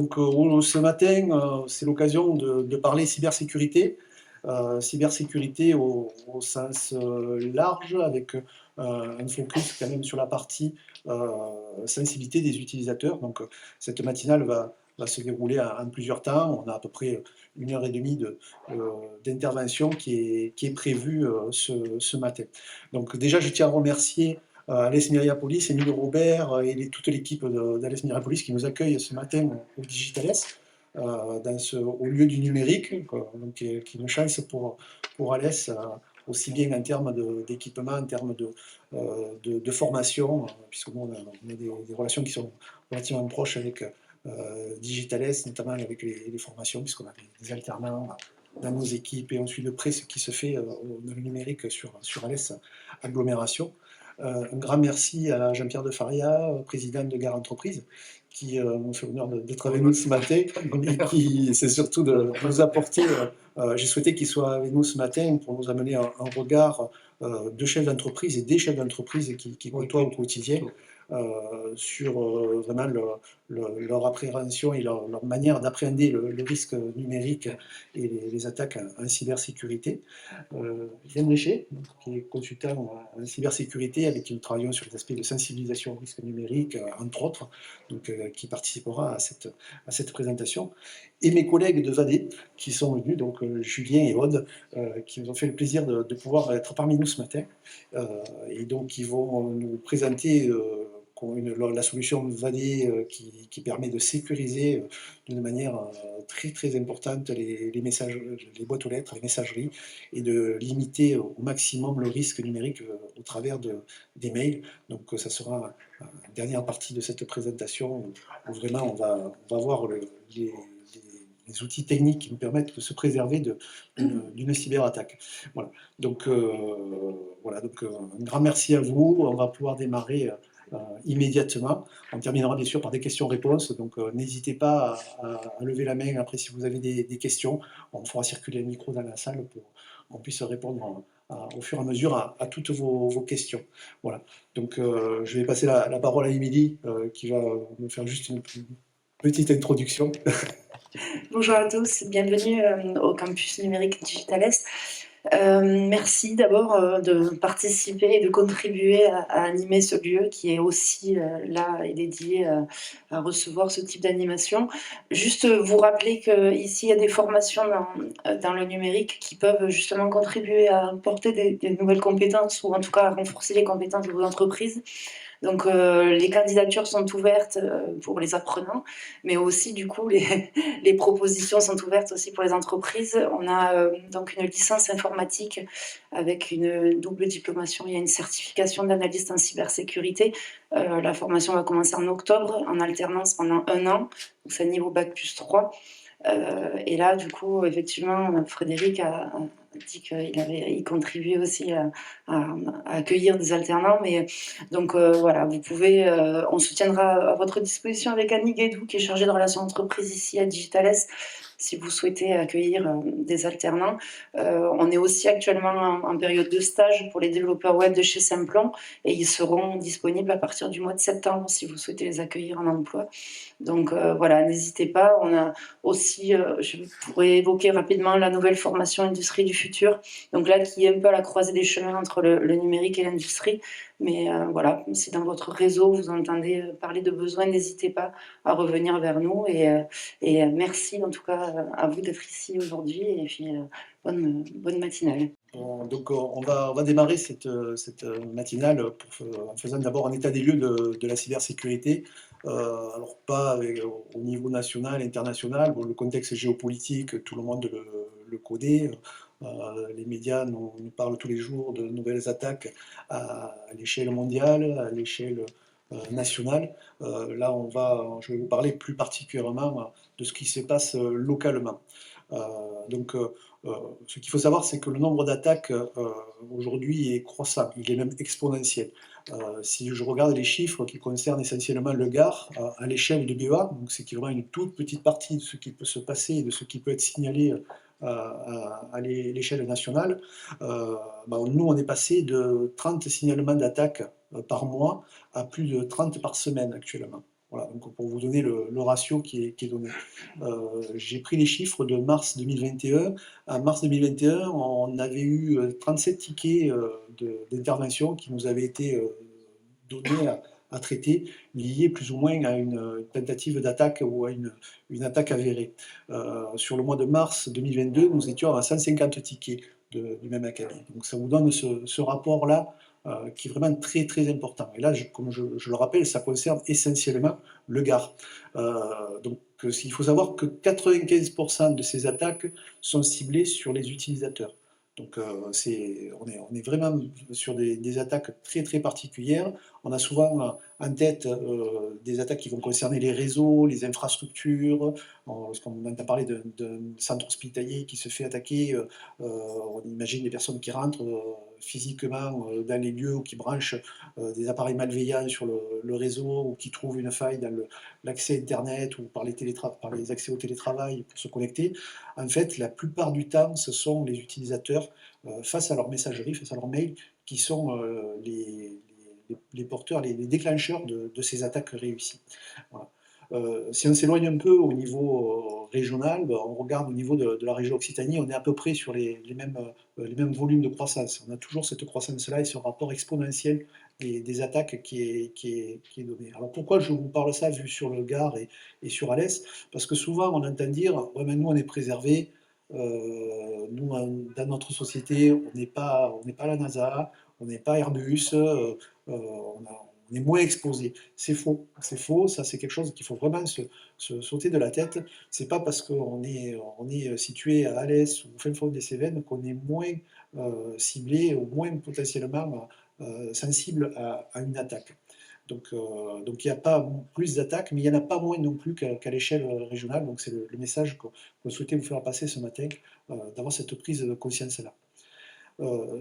Ce matin, c'est l'occasion de parler cybersécurité. Cybersécurité au sens large, avec un focus quand même sur la partie sensibilité des utilisateurs. Cette matinale va se dérouler en plusieurs temps. On a à peu près 1 heure et demie d'intervention qui est prévue ce matin. Donc déjà, je tiens à remercier Alès Myriapolis, Émile Robert toute l'équipe d'Alès Myriapolis qui nous accueille ce matin au Digitales, au lieu du numérique, qui est une chance pour Alès, aussi bien en termes d'équipement, en termes de formation, puisque nous on a des relations qui sont relativement proches avec Digitales, notamment avec les formations, puisqu'on a des alternants dans nos équipes et on suit de près ce qui se fait dans le numérique sur Alès Agglomération. Un grand merci à Jean-Pierre de Faria, président de Gare Entreprise, qui nous fait l'honneur d'être avec nous ce matin et qui c'est surtout de nous apporter. J'ai souhaité qu'il soit avec nous ce matin pour nous amener un regard de chefs d'entreprise et des chefs d'entreprise qui côtoient au quotidien sur vraiment leur appréhension et leur manière d'appréhender le risque numérique et les attaques en cybersécurité. Yann Richer, qui est consultant en cybersécurité, avec qui nous travaillons sur les aspects de sensibilisation au risque numérique, entre autres, qui participera à cette présentation. Et mes collègues de Vadé, qui sont venus, Julien et Aude, qui nous ont fait le plaisir de pouvoir être parmi nous ce matin, et donc qui vont nous présenter la solution Vadé qui permet de sécuriser d'une manière très très importante les boîtes aux lettres, les messageries, et de limiter au maximum le risque numérique au travers des mails. Donc ça sera la dernière partie de cette présentation où vraiment on va voir les outils techniques qui nous permettent de se préserver d'une cyberattaque. Voilà. Donc, un grand merci à vous. On va pouvoir démarrer immédiatement. On terminera bien sûr par des questions-réponses. Donc, n'hésitez pas à lever la main après si vous avez des questions. On fera circuler le micro dans la salle pour qu'on puisse répondre au fur et à mesure à toutes vos questions. Voilà. Donc, je vais passer la parole à Émilie qui va me faire juste une petite introduction. Bonjour à tous, bienvenue au campus numérique Digitales. Merci d'abord de participer et de contribuer à animer ce lieu qui est aussi là et dédié à recevoir ce type d'animation. Juste vous rappeler qu'ici il y a des formations dans le numérique qui peuvent justement contribuer à apporter des nouvelles compétences ou en tout cas à renforcer les compétences de vos entreprises. Donc les candidatures sont ouvertes pour les apprenants, mais aussi du coup les propositions sont ouvertes aussi pour les entreprises. On a donc une licence informatique avec une double diplomation. Il y a une certification d'analyste en cybersécurité. La formation va commencer en octobre, en alternance pendant 1 an, donc c'est niveau bac+3. Et là, du coup, effectivement, Frédéric a dit qu'il contribuait aussi à accueillir des alternants. Mais donc voilà, vous pouvez, on se tiendra à votre disposition avec Annie Guédou, qui est chargée de relations entreprises ici à Digitales, si vous souhaitez accueillir des alternants. On est aussi actuellement en période de stage pour les développeurs web de chez Simplon, et ils seront disponibles à partir du mois de septembre si vous souhaitez les accueillir en emploi. Donc voilà, n'hésitez pas. On a aussi, je pourrais évoquer rapidement la nouvelle formation Industrie du futur, donc là qui est un peu à la croisée des chemins entre le numérique et l'industrie. Mais voilà, si dans votre réseau vous entendez parler de besoins, n'hésitez pas à revenir vers nous. Et merci en tout cas à vous d'être ici aujourd'hui, et puis bonne matinale. Bon, donc on va démarrer cette matinale en faisant d'abord un état des lieux de la cybersécurité. Alors pas au niveau national, international. Bon, le contexte géopolitique, tout le monde le connaît. Les médias nous parlent tous les jours de nouvelles attaques à l'échelle mondiale, à l'échelle nationale. Là, je vais vous parler plus particulièrement de ce qui se passe localement. Ce qu'il faut savoir, c'est que le nombre d'attaques aujourd'hui est croissant, il est même exponentiel. Si je regarde les chiffres qui concernent essentiellement le Gard, à l'échelle de BEA, donc c'est vraiment une toute petite partie de ce qui peut se passer et de ce qui peut être signalé à l'échelle nationale, nous on est passé de 30 signalements d'attaques par mois à plus de 30 par semaine actuellement. Voilà, donc pour vous donner le ratio qui est donné. J'ai pris les chiffres de mars 2021. En mars 2021, on avait eu 37 tickets d'intervention qui nous avaient été donnés à traiter, liés plus ou moins à une tentative d'attaque ou à une attaque avérée. Sur le mois de mars 2022, nous étions à 150 tickets du même acabit. Donc ça vous donne ce rapport-là qui est vraiment très très important. Et là, comme je le rappelle, ça concerne essentiellement le Gard. Donc il faut savoir que 95% de ces attaques sont ciblées sur les utilisateurs. Donc on est vraiment sur des attaques très très particulières. On a souvent en tête des attaques qui vont concerner les réseaux, les infrastructures. Lorsqu'on entend parler d'un centre hospitalier qui se fait attaquer, on imagine des personnes qui rentrent physiquement dans les lieux ou qui branchent des appareils malveillants sur le réseau ou qui trouvent une faille dans l'accès Internet ou par les accès au télétravail pour se connecter. En fait, la plupart du temps, ce sont les utilisateurs face à leur messagerie, face à leur mail, qui sont les porteurs, les déclencheurs de ces attaques réussies. Voilà. Si on s'éloigne un peu au niveau régional, ben, on regarde au niveau de la région Occitanie, on est à peu près sur les mêmes volumes de croissance. On a toujours cette croissance-là et ce rapport exponentiel des attaques qui est donné. Alors pourquoi je vous parle ça vu sur le Gard et sur Alès? Parce que souvent on entend dire, ouais, mais nous on est préservés, nous dans notre société on n'est pas la NASA, on n'est pas Airbus, on est moins exposé. C'est faux, ça c'est quelque chose qu'il faut vraiment se sauter de la tête. C'est pas parce on est situé à Alès ou au fin fond des Cévennes qu'on est moins ciblé ou moins potentiellement sensible à une attaque. Donc il n'y a pas plus d'attaques, mais il n'y en a pas moins non plus qu'à l'échelle régionale. Donc c'est le message qu'on souhaitait vous faire passer ce matin, d'avoir cette prise de conscience-là.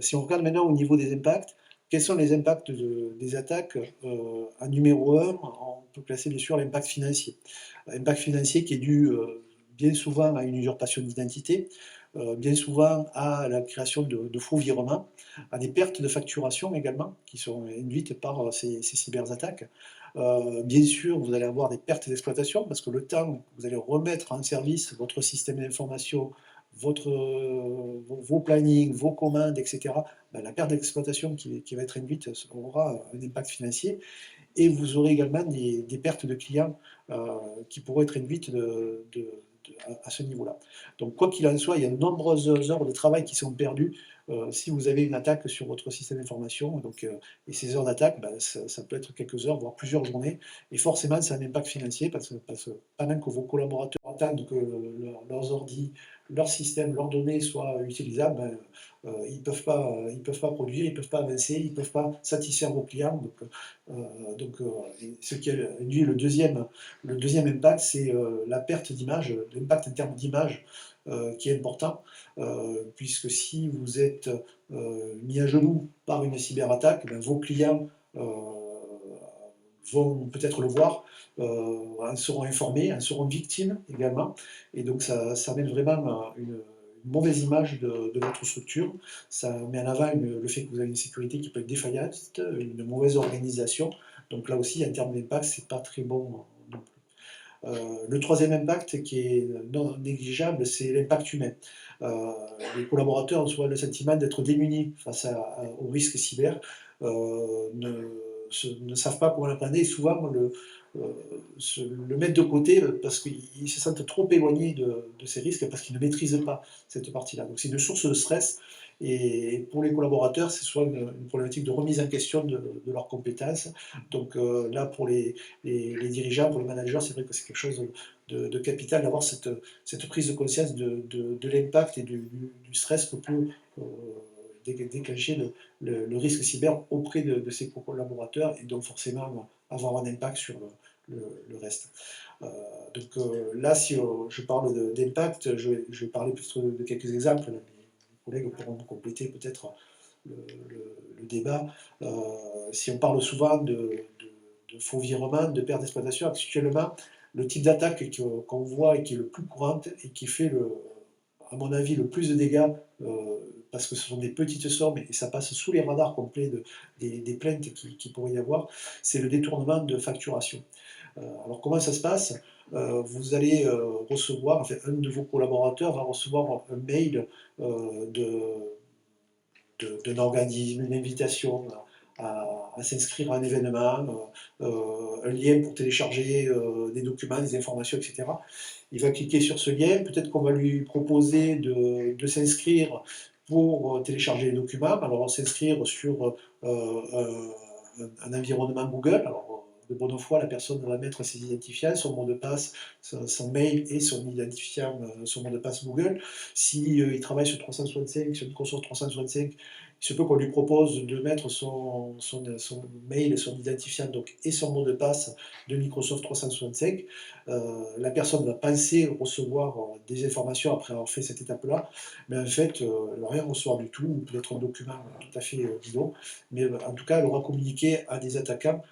Si on regarde maintenant au niveau des impacts, quels sont les impacts des attaques en numéro un? On peut classer bien sûr l'impact financier. L'impact financier qui est dû bien souvent à une usurpation d'identité, bien souvent à la création de faux virements, à des pertes de facturation également qui sont induites par ces cyberattaques. Bien sûr, vous allez avoir des pertes d'exploitation parce que le temps que vous allez remettre en service votre système d'information, vos plannings, vos commandes, etc., ben, la perte d'exploitation qui va être induite aura un impact financier. Et vous aurez également des pertes de clients qui pourraient être induites à ce niveau-là. Donc quoi qu'il en soit, il y a de nombreuses heures de travail qui sont perdues si vous avez une attaque sur votre système d'information. Et ces heures d'attaque, ben, ça peut être quelques heures, voire plusieurs journées. Et forcément, ça a un impact financier parce que pendant que vos collaborateurs attendent que leurs ordi, leur système, leurs données soient utilisables, ben, ils peuvent pas produire, ils ne peuvent pas avancer, ils ne peuvent pas satisfaire vos clients. Ce qui induit le deuxième impact, c'est la perte d'image, l'impact en termes d'image qui est important, puisque si vous êtes mis à genoux par une cyberattaque, ben, vos clients vont peut-être le voir, en seront informés, en seront victimes également, et donc ça amène vraiment une mauvaise image de votre structure, ça met en avant le fait que vous avez une sécurité qui peut être défaillante, une mauvaise organisation, donc là aussi en termes d'impact, c'est pas très bon non plus. Le troisième impact qui est non négligeable, c'est l'impact humain. Les collaborateurs ont souvent le sentiment d'être démunis face aux risques cyber, ne savent pas comment l'appréhender et souvent le mettent de côté parce qu'ils se sentent trop éloignés de ces risques parce qu'ils ne maîtrisent pas cette partie-là. Donc c'est une source de stress et pour les collaborateurs, c'est soit une problématique de remise en question de leurs compétences. Donc là, pour les dirigeants, pour les managers, c'est vrai que c'est quelque chose de capital d'avoir cette prise de conscience de l'impact et du stress que peut déclencher le risque cyber auprès de ses collaborateurs et donc forcément avoir un impact sur le reste. Là, si je parle d'impact, je vais parler plus de quelques exemples. Les collègues pourront compléter peut-être le débat. Si on parle souvent de faux virements, de perte d'exploitation, actuellement, le type d'attaque qu'on voit et qui est le plus courante et qui fait, à mon avis, le plus de dégâts parce que ce sont des petites sommes et ça passe sous les radars complets des plaintes qui pourrait y avoir, c'est le détournement de facturation. Alors comment ça se passe? Vous allez recevoir, enfin, un de vos collaborateurs va recevoir un mail d'un organisme, une invitation à s'inscrire à un événement, un lien pour télécharger des documents, des informations, etc. Il va cliquer sur ce lien, peut-être qu'on va lui proposer de s'inscrire pour télécharger les documents. Alors s'inscrire sur un environnement Google. Alors, de bonne foi, la personne va mettre ses identifiants, son mot de passe, son mail et son identifiant, son mot de passe Google. Si il travaille sur 365, sur Microsoft 365, il se peut qu'on lui propose de mettre son mail, son identifiant donc, et son mot de passe de Microsoft 365. La personne va penser recevoir des informations après avoir fait cette étape-là, mais en fait, elle ne va rien recevoir du tout, ou peut-être un document tout à fait bidon, mais en tout cas, elle aura communiqué à des attaquants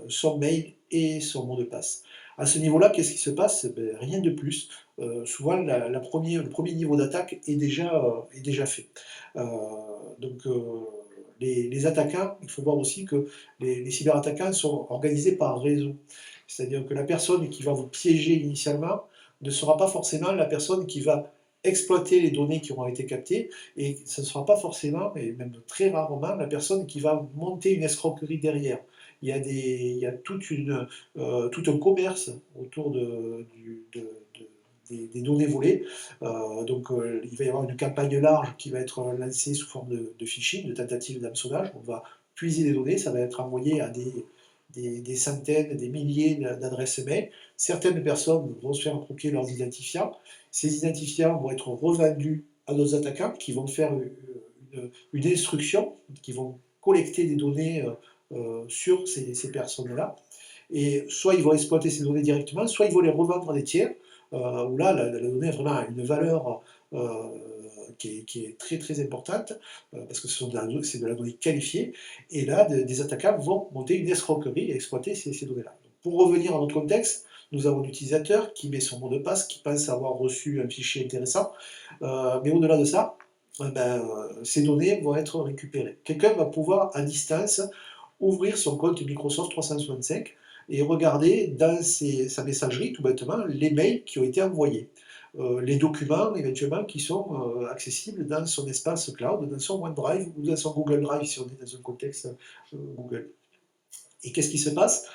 son mail et son mot de passe. À ce niveau-là, qu'est-ce qui se passe? Ben, rien de plus. Souvent, le premier niveau d'attaque est déjà fait. Euh, donc, les attaquants, il faut voir aussi que les cyberattaquants sont organisés par réseau. C'est-à-dire que la personne qui va vous piéger initialement ne sera pas forcément la personne qui va exploiter les données qui auront été captées, et ce ne sera pas forcément, et même très rarement, la personne qui va monter une escroquerie derrière. Il y a tout un commerce autour des données volées. Il va y avoir une campagne large qui va être lancée sous forme de phishing, de tentative d'hameçonnage. On va puiser des données, ça va être envoyé à des centaines, des milliers d'adresses mail. Certaines personnes vont se faire approprier leurs identifiants. Ces identifiants vont être revendus à nos attaquants qui vont faire une instruction, qui vont collecter des données sur ces personnes-là. Et soit ils vont exploiter ces données directement, soit ils vont les revendre à des tiers, où là, la donnée a vraiment une valeur qui est très très importante, parce que c'est de la donnée qualifiée, et là, des attaquants vont monter une escroquerie et exploiter ces données-là. Pour revenir à notre contexte, nous avons l'utilisateur qui met son mot de passe, qui pense avoir reçu un fichier intéressant, mais au-delà de ça, ces données vont être récupérées. Quelqu'un va pouvoir, à distance, ouvrir son compte Microsoft 365 et regarder dans sa messagerie, tout bêtement, les mails qui ont été envoyés, les documents éventuellement qui sont accessibles dans son espace cloud, dans son OneDrive ou dans son Google Drive si on est dans un contexte Google. Et qu'est-ce qui se passe?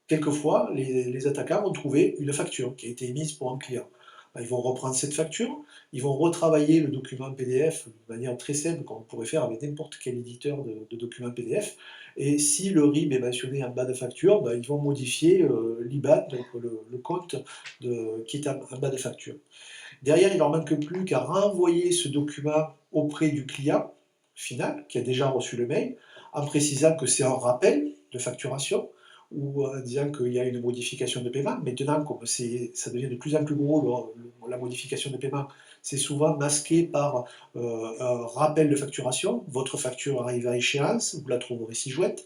Quelquefois, les attaquants vont trouver une facture qui a été émise pour un client. Ils vont reprendre cette facture, ils vont retravailler le document PDF de manière très simple, comme on pourrait faire avec n'importe quel éditeur de documents PDF. Et si le RIB est mentionné en bas de facture, ils vont modifier l'IBAN, donc le compte qui est en bas de facture. Derrière, il ne leur manque plus qu'à renvoyer ce document auprès du client final, qui a déjà reçu le mail, en précisant que c'est un rappel de facturation, ou en disant qu'il y a une modification de paiement. Maintenant, comme ça devient de plus en plus gros, la modification de paiement, c'est souvent masqué par un rappel de facturation. Votre facture arrive à échéance, vous la trouverez ci-jointe.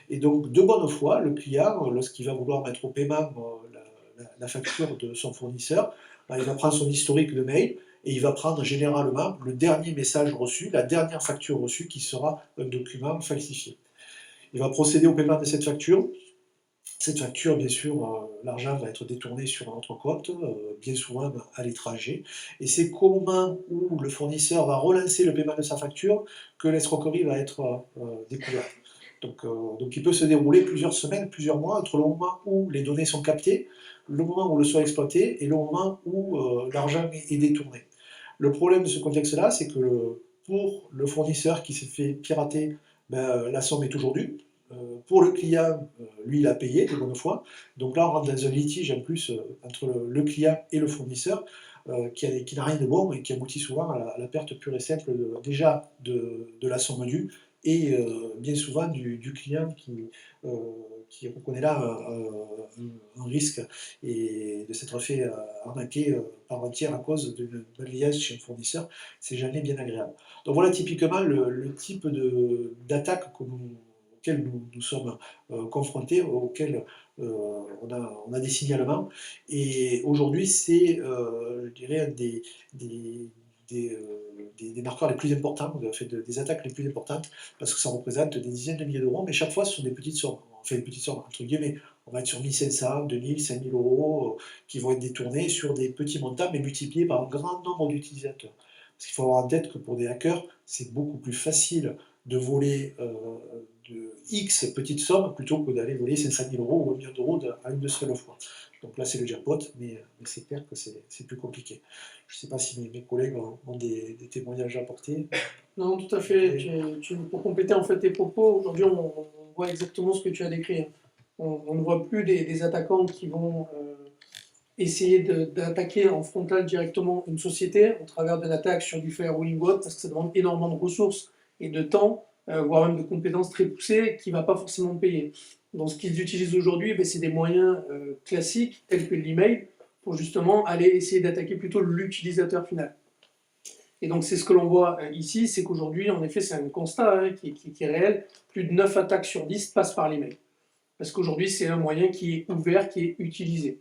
Et donc, de bonne foi, le client, lorsqu'il va vouloir mettre au paiement la facture de son fournisseur, il va prendre son historique de mail et il va prendre généralement le dernier message reçu, la dernière facture reçue qui sera un document falsifié. Il va procéder au paiement de cette facture. Cette facture, bien sûr, l'argent va être détourné sur un autre compte, bien souvent à l'étranger. Et c'est qu'au moment où le fournisseur va relancer le paiement de sa facture que l'escroquerie va être découverte. Donc il peut se dérouler plusieurs semaines, plusieurs mois entre le moment où les données sont captées, le moment où le soit exploité et le moment où l'argent est détourné. Le problème de ce contexte-là, c'est que pour le fournisseur qui s'est fait pirater, la somme est toujours due. Pour le client, lui, il a payé de bonne foi. Donc là, on rentre dans un litige en plus entre le client et le fournisseur qui n'a rien de bon et qui aboutit souvent à la perte pure et simple déjà de la somme due et bien souvent du client qui reconnaît là un risque et de s'être fait arnaquer par un tiers à cause d'une malveillance chez un fournisseur, c'est jamais bien agréable. Donc voilà typiquement le type d'attaque auquel nous sommes confrontés, auquel on a des signalements. Et aujourd'hui, c'est, je dirais, des marqueurs les plus importants, des attaques les plus importantes, parce que ça représente des dizaines de milliers d'euros, mais chaque fois ce sont des petites sommes. On fait des petites sommes, entre guillemets, on va être sur 1500, 2000, 5000 euros qui vont être détournés sur des petits montants, mais multipliés par un grand nombre d'utilisateurs. Parce qu'il faut avoir en tête que pour des hackers, c'est beaucoup plus facile de voler de X petites sommes plutôt que d'aller voler 500 000 euros ou 1 million d'euros à une seule fois. Donc là, c'est le jackpot, mais c'est clair que c'est plus compliqué. Je ne sais pas si mes collègues ont des témoignages à apporter. Non, tout à fait. Pour compléter en fait tes propos, aujourd'hui on voit exactement ce que tu as décrit. On ne voit plus des attaquants qui vont essayer d'attaquer en frontal directement une société au travers d'une attaque sur du firewalling ou autre, parce que ça demande énormément de ressources et de temps, voire même de compétences très poussées, qui ne va pas forcément payer. Donc ce qu'ils utilisent aujourd'hui, c'est des moyens classiques, tels que l'email, pour justement aller essayer d'attaquer plutôt l'utilisateur final. Et donc c'est ce que l'on voit ici, c'est qu'aujourd'hui, en effet, c'est un constat qui est réel, plus de 9 attaques sur 10 passent par l'email. Parce qu'aujourd'hui, c'est un moyen qui est ouvert, qui est utilisé.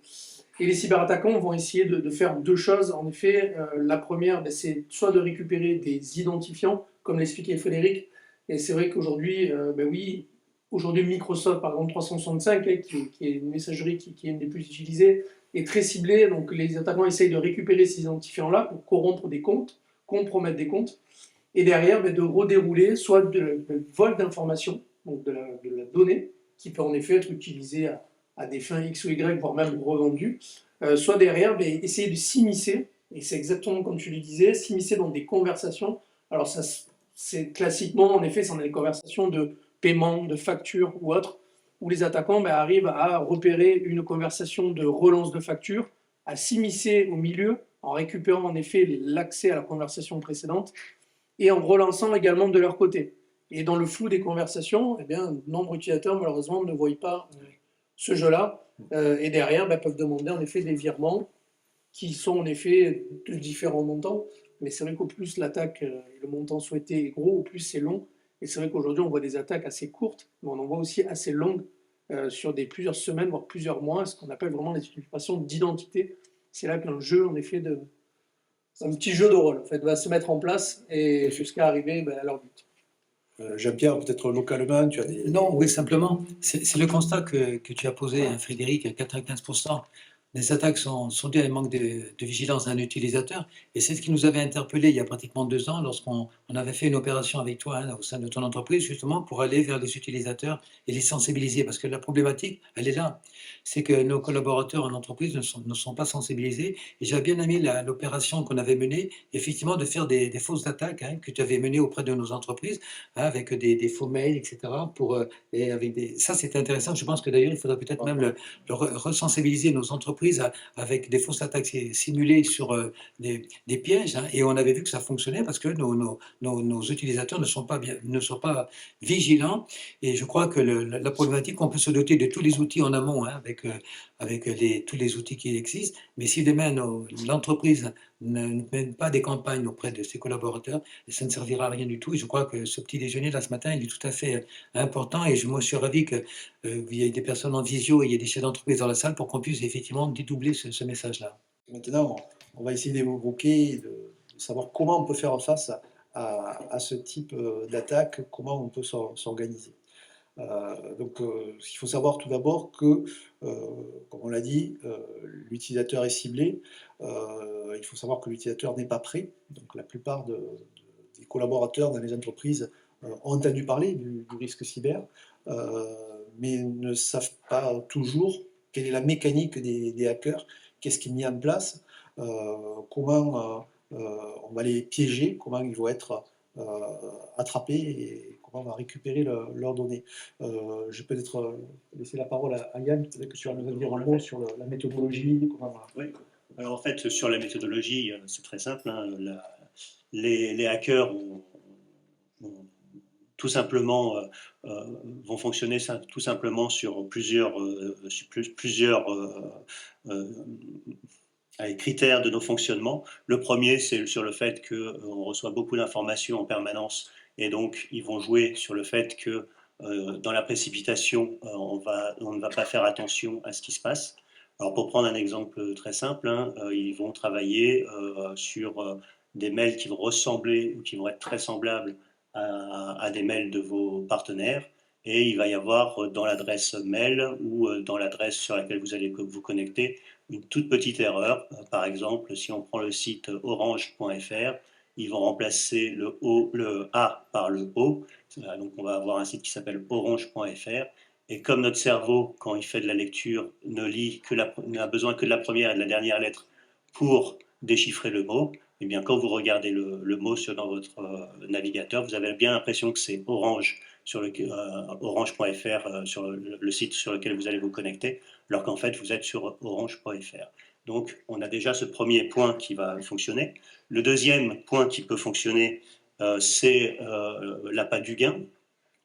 Et les cyberattaquants vont essayer de faire deux choses. En effet, la première, c'est soit de récupérer des identifiants, comme l'expliquait Frédéric. Et c'est vrai qu'aujourd'hui, oui, aujourd'hui Microsoft, par exemple 365, qui est une messagerie qui est une des plus utilisées, est très ciblée. Donc les attaquants essayent de récupérer ces identifiants-là pour corrompre des comptes, compromettre des comptes. Et derrière, de redérouler soit de vol d'informations, donc de la donnée, qui peut en effet être utilisée à des fins X ou Y, voire même revendues, soit derrière, essayer de s'immiscer, et c'est exactement comme tu le disais, s'immiscer dans des conversations. Alors ça, c'est classiquement, en effet, c'est dans des conversations de paiement, de facture ou autre, où les attaquants arrivent à repérer une conversation de relance de facture, à s'immiscer au milieu, en récupérant en effet l'accès à la conversation précédente, et en relançant également de leur côté. Et dans le flou des conversations, nombre d'utilisateurs, malheureusement, ne voient pas ce jeu-là, et derrière, peuvent demander en effet des virements qui sont en effet de différents montants. Mais c'est vrai qu'au plus l'attaque, le montant souhaité est gros, au plus c'est long. Et c'est vrai qu'aujourd'hui, on voit des attaques assez courtes, mais on en voit aussi assez longues, sur plusieurs semaines, voire plusieurs mois, ce qu'on appelle vraiment les usurpations d'identité. C'est là qu'un jeu, en effet, un petit jeu de rôle, en fait, va se mettre en place et jusqu'à arriver à leur but. Jean-Pierre, peut-être localement, tu as des... Non, oui, simplement, c'est le constat que tu as posé, hein, Frédéric, 95% des attaques sont dues à un manque de vigilance d'un utilisateur. Et c'est ce qui nous avait interpellé il y a pratiquement 2 ans, lorsqu'on avait fait une opération avec toi, hein, au sein de ton entreprise, justement, pour aller vers les utilisateurs et les sensibiliser. Parce que la problématique, elle est là. C'est que nos collaborateurs en entreprise ne sont pas sensibilisés. Et j'ai bien aimé l'opération qu'on avait menée, effectivement, de faire des fausses attaques, hein, que tu avais menées auprès de nos entreprises, hein, avec des faux mails, etc. Et avec ça, c'est intéressant. Je pense que d'ailleurs, il faudrait peut-être même resensibiliser nos entreprises avec des fausses attaques simulées sur des pièges, hein. Et on avait vu que ça fonctionnait parce que nos utilisateurs ne sont pas vigilants. Et je crois que la problématique, on peut se doter de tous les outils en amont, hein, avec tous les outils qui existent. Mais si demain l'entreprise ne mène pas des campagnes auprès de ses collaborateurs, ça ne servira à rien du tout. Et je crois que ce petit déjeuner là ce matin, il est tout à fait important. Et moi, je suis ravi qu'il y ait des personnes en visio et il y ait des chefs d'entreprise dans la salle pour qu'on puisse effectivement dédoubler ce message-là. Maintenant, on va essayer d'évoquer, de savoir comment on peut faire face à ce type d'attaque, comment on peut s'organiser. Il faut savoir tout d'abord que, comme on l'a dit, l'utilisateur est ciblé. Il faut savoir que l'utilisateur n'est pas prêt. Donc la plupart des collaborateurs dans les entreprises ont entendu parler du risque cyber, mais ne savent pas toujours quelle est la mécanique des hackers, qu'est-ce qui est mis en place, comment on va les piéger, comment ils vont être attrapés et comment on va récupérer leurs données. Je vais peut-être laisser la parole à Yann, peut-être que tu vas nous dire un mot sur la méthodologie. Oui. Alors en fait, sur la méthodologie, c'est très simple, hein. Les hackers tout simplement vont fonctionner tout simplement sur plusieurs critères de nos fonctionnements. Le premier, c'est sur le fait qu'on reçoit beaucoup d'informations en permanence, et donc ils vont jouer sur le fait que dans la précipitation, on ne va pas faire attention à ce qui se passe. Alors pour prendre un exemple très simple, hein, ils vont travailler sur des mails qui vont ressembler ou qui vont être très semblables à des mails de vos partenaires. Et il va y avoir dans l'adresse mail ou dans l'adresse sur laquelle vous allez vous connecter une toute petite erreur. Par exemple, si on prend le site orange.fr, ils vont remplacer le A par le O. Donc on va avoir un site qui s'appelle orange.fr. Et comme notre cerveau, quand il fait de la lecture, n'a besoin que de la première et de la dernière lettre pour déchiffrer le mot, eh bien quand vous regardez le mot dans votre navigateur, vous avez bien l'impression que c'est Orange sur orange.fr sur le site sur lequel vous allez vous connecter, alors qu'en fait vous êtes sur orange.fr. Donc on a déjà ce premier point qui va fonctionner. Le deuxième point qui peut fonctionner, c'est l'appât du gain.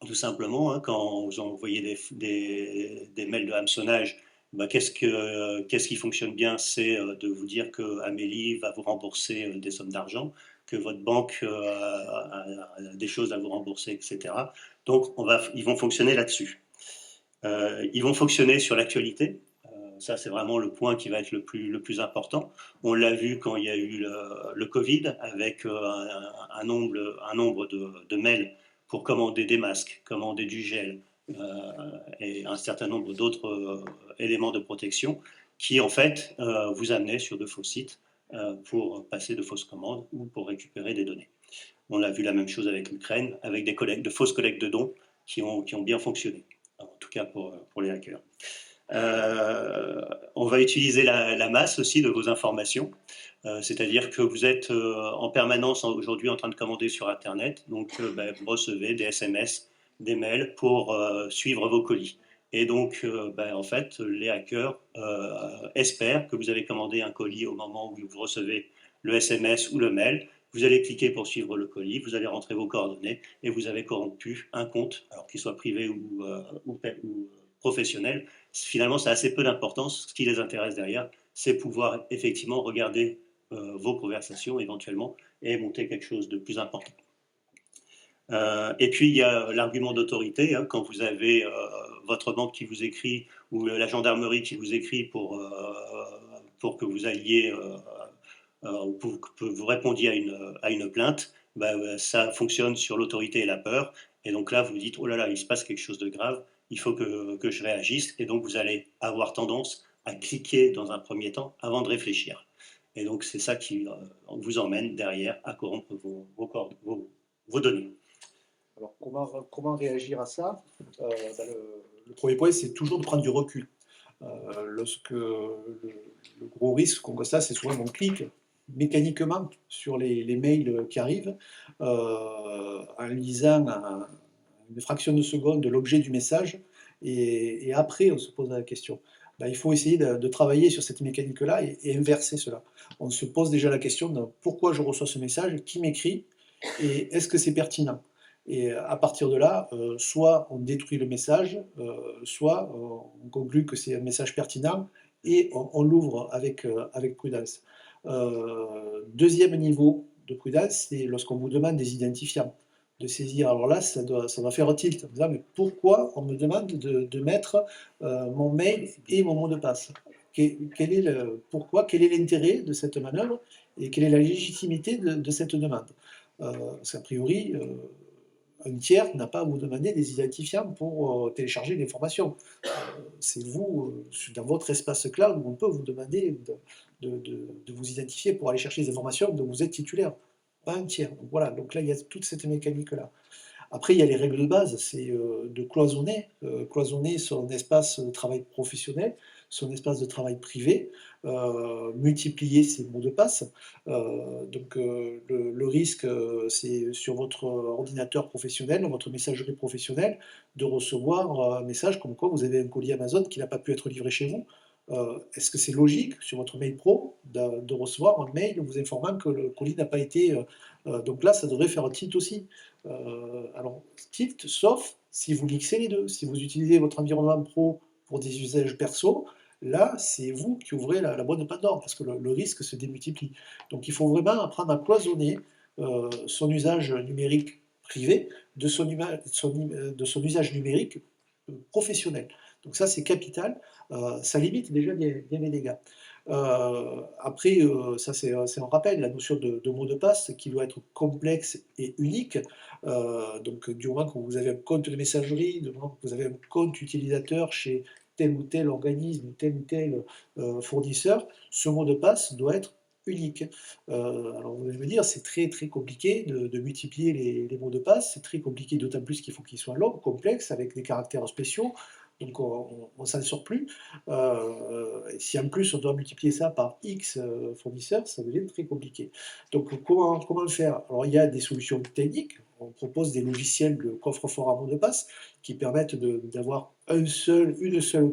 Tout simplement, hein, quand vous envoyez des mails de hameçonnage, bah, qu'est-ce qui fonctionne bien? C'est de vous dire que Amélie va vous rembourser des sommes d'argent, que votre banque a des choses à vous rembourser, etc. Donc, ils vont fonctionner là-dessus. Ils vont fonctionner sur l'actualité. Ça, c'est vraiment le point qui va être le plus important. On l'a vu quand il y a eu le Covid, avec un nombre de mails pour commander des masques, commander du gel et un certain nombre d'autres éléments de protection qui, en fait, vous amenaient sur de faux sites pour passer de fausses commandes ou pour récupérer des données. On a vu la même chose avec l'Ukraine, avec de fausses collectes de dons qui ont bien fonctionné, en tout cas pour les hackers. On va utiliser la masse aussi de vos informations, c'est-à-dire que vous êtes en permanence aujourd'hui en train de commander sur Internet, donc vous recevez des SMS, des mails pour suivre vos colis. Et donc, en fait, les hackers espèrent que vous avez commandé un colis au moment où vous recevez le SMS ou le mail. Vous allez cliquer pour suivre le colis, vous allez rentrer vos coordonnées et vous avez corrompu un compte, alors qu'il soit privé ou professionnel. Finalement, ça a assez peu d'importance. Ce qui les intéresse derrière, c'est pouvoir effectivement regarder vos conversations éventuellement et monter quelque chose de plus important. Et puis, il y a l'argument d'autorité. Hein, quand vous avez votre banque qui vous écrit ou la gendarmerie qui vous écrit pour que vous alliez, pour que vous répondiez à une plainte, ça fonctionne sur l'autorité et la peur. Et donc là, vous vous dites, oh là là, il se passe quelque chose de grave, il faut que je réagisse. Et donc, vous allez avoir tendance à cliquer dans un premier temps avant de réfléchir. Et donc, c'est ça qui vous emmène derrière à corrompre vos données. Alors, comment réagir à ça? Le premier point, c'est toujours de prendre du recul. Lorsque le gros risque qu'on constate, c'est souvent qu'on clique mécaniquement sur les mails qui arrivent en lisant une fraction de seconde de l'objet du message et après on se pose la question. Il faut essayer de travailler sur cette mécanique-là et inverser cela. On se pose déjà la question de pourquoi je reçois ce message, qui m'écrit et est-ce que c'est pertinent? Et à partir de là, soit on détruit le message, soit on conclut que c'est un message pertinent et on l'ouvre avec prudence. Deuxième niveau de prudence, c'est lorsqu'on vous demande des identifiants, de saisir. Alors là, ça va faire tilt, en disant, mais pourquoi on me demande de mettre mon mail et mon mot de passe? Pourquoi? Quel est l'intérêt de cette manœuvre et quelle est la légitimité de cette demande? Parce qu'a priori, un tiers n'a pas à vous demander des identifiants pour télécharger l'information. C'est vous, dans votre espace cloud, où on peut vous demander de vous identifier pour aller chercher les informations dont vous êtes titulaire, pas un tiers. Donc voilà, donc là, il y a toute cette mécanique-là. Après, il y a les règles de base, c'est de cloisonner son espace de travail professionnel, son espace de travail privé, multiplier ses mots de passe. Le risque, c'est sur votre ordinateur professionnel, dans votre messagerie professionnelle, de recevoir un message comme quoi vous avez un colis Amazon qui n'a pas pu être livré chez vous. Est-ce que c'est logique sur votre mail pro de recevoir un mail vous informant que le colis n'a pas été... donc là, ça devrait faire un tilt aussi. Alors, tilt, sauf si vous mixez les deux. Si vous utilisez votre environnement pro pour des usages perso, là, c'est vous qui ouvrez la boîte de Pandore, parce que le risque se démultiplie. Donc il faut vraiment apprendre à cloisonner son usage numérique privé de son usage numérique professionnel. Donc ça, c'est capital. Ça limite déjà bien les dégâts. Après, ça c'est un rappel, la notion de mot de passe qui doit être complexe et unique. Donc du moment que vous avez un compte de messagerie, du moment que vous avez un compte utilisateur chez tel ou tel organisme, tel ou tel fournisseur, ce mot de passe doit être unique. Alors vous allez me dire, c'est très très compliqué de multiplier les mots de passe, c'est très compliqué d'autant plus qu'il faut qu'ils soient longs, complexes, avec des caractères spéciaux, donc on s'en sort plus. Et si en plus on doit multiplier ça par X fournisseurs, ça devient très compliqué. Donc comment le faire? Alors il y a des solutions techniques, on propose des logiciels de coffre-fort à mots de passe qui permettent d'avoir une seule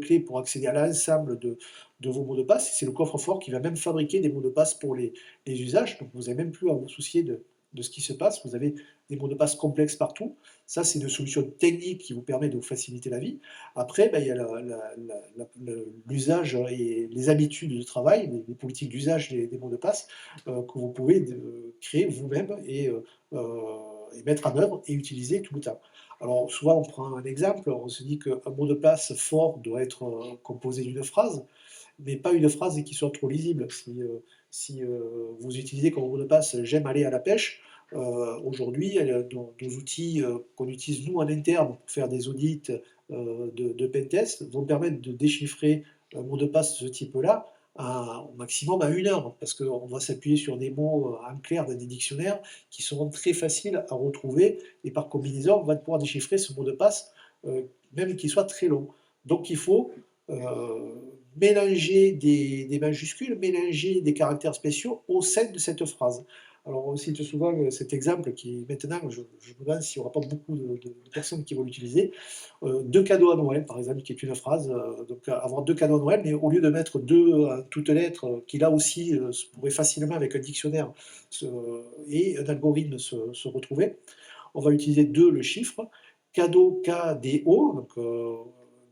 clé pour accéder à l'ensemble de vos mots de passe. C'est le coffre-fort qui va même fabriquer des mots de passe pour les usages, donc vous n'avez même plus à vous soucier de ce qui se passe, vous avez des mots de passe complexes partout. Ça, c'est une solution technique qui vous permet de vous faciliter la vie. Après, ben, il y a l'usage et les habitudes de travail, les politiques d'usage des mots de passe que vous pouvez créer vous-même et mettre en œuvre et utiliser tout le temps. Alors, souvent, on prend un exemple, on se dit qu'un mot de passe fort doit être composé d'une phrase, mais pas une phrase qui soit trop lisible. Si vous utilisez comme mot de passe «j'aime aller à la pêche», aujourd'hui, nos outils qu'on utilise nous en interne pour faire des audits de pentest vont permettre de déchiffrer un mot de passe de ce type-là au maximum à 1 heure, parce qu'on va s'appuyer sur des mots en clair dans des dictionnaires qui seront très faciles à retrouver, et par combinaison, on va pouvoir déchiffrer ce mot de passe, même qu'il soit très long. Donc il faut mélanger des majuscules, mélanger des caractères spéciaux au sein de cette phrase. Alors on cite souvent cet exemple qui maintenant, je me demande s'il n'y aura pas beaucoup de personnes qui vont l'utiliser. 2 cadeaux à Noël, par exemple, qui est une phrase. Donc avoir 2 cadeaux à Noël, mais au lieu de mettre 2 en toutes lettres, qui là aussi pourrait facilement avec un dictionnaire et un algorithme se retrouver, on va utiliser 2 le chiffre. Cadeau, K-D-O,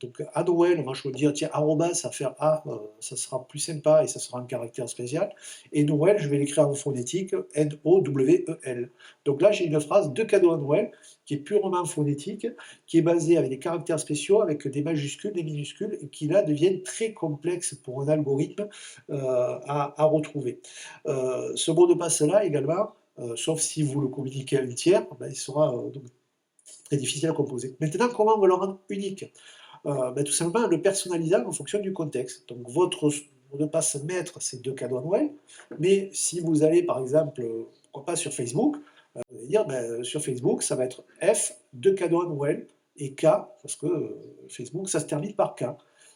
donc à Noël, on va choisir, tiens, arrobas, ça va faire A, ça sera plus sympa et ça sera un caractère spécial. Et Noël, je vais l'écrire en phonétique, N-O-W-E-L. Donc là, j'ai une phrase de cadeau à Noël qui est purement phonétique, qui est basée avec des caractères spéciaux, avec des majuscules, des minuscules, et qui là deviennent très complexes pour un algorithme à retrouver. Ce mot de passe-là également, sauf si vous le communiquez à un tiers, ben, il sera donc très difficile à composer. Maintenant, comment on va le rendre unique? Tout simplement en le personnalisant en fonction du contexte. Donc votre mot de passe maître, c'est 2 cadeaux à Noël, mais si vous allez par exemple, pourquoi pas sur Facebook, vous allez dire sur Facebook, ça va être F, 2 cadeaux à Noël, et K, parce que Facebook, ça se termine par K.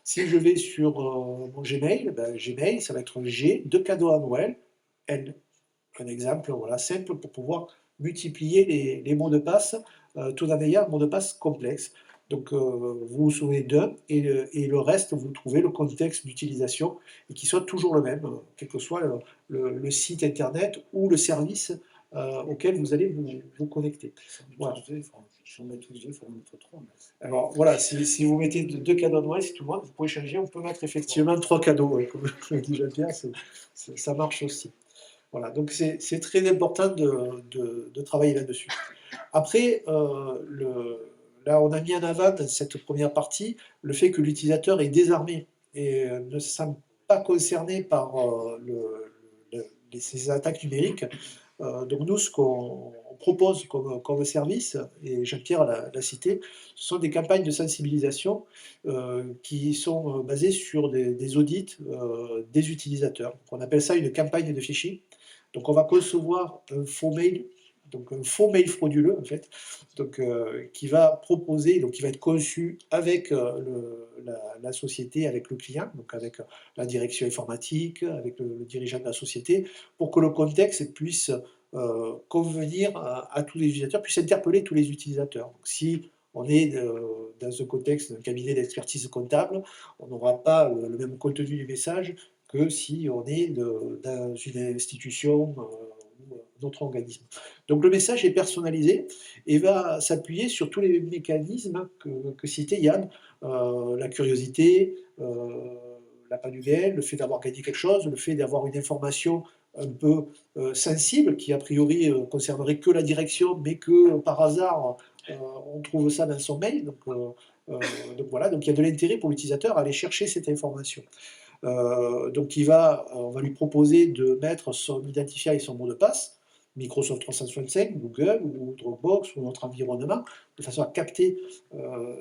Si je vais sur mon Gmail, Gmail, ça va être G, 2 cadeaux à Noël, N. Un exemple voilà, simple pour pouvoir multiplier les mots de passe tout en ayant un mot de passe complexe. Donc vous vous souvenez d'un et le reste, vous trouvez le contexte d'utilisation et qui soit toujours le même, quel que soit le site internet ou le service auquel vous allez vous connecter. Voilà. Si on met tous deux, il faut en mettre 3. Alors voilà, si vous mettez 2 cadeaux à Noël, c'est tout le monde, vous pouvez changer, on peut mettre effectivement 3 cadeaux, comme le dit Jean-Pierre, ça marche aussi. Voilà, donc c'est très important de travailler là-dessus. Après, là, on a mis en avant dans cette première partie le fait que l'utilisateur est désarmé et ne se sent pas concerné par ces attaques numériques. Donc nous, ce qu'on propose comme service, et Jean-Pierre l'a cité, ce sont des campagnes de sensibilisation qui sont basées sur des audits des utilisateurs. On appelle ça une campagne de phishing. Donc on va concevoir un faux mail, donc un faux mail frauduleux en fait, donc qui va proposer, donc qui va être conçu avec la société, avec le client, donc avec la direction informatique, avec le dirigeant de la société, pour que le contexte puisse convenir à tous les utilisateurs, puisse interpeller tous les utilisateurs. Donc, si on est dans un contexte d'un cabinet d'expertise comptable, on n'aura pas le même contenu du message que si on est dans une institution ou d'autres organismes. Donc le message est personnalisé et va s'appuyer sur tous les mécanismes que citait Yann, la curiosité, la panne, le fait d'avoir gagné quelque chose, le fait d'avoir une information un peu sensible qui a priori concernerait que la direction, mais que par hasard on trouve ça dans son mail. Donc voilà, donc il y a de l'intérêt pour l'utilisateur à aller chercher cette information. Donc on va lui proposer de mettre son identifiant et son mot de passe, Microsoft 365, Google ou Dropbox ou notre environnement, de façon à capter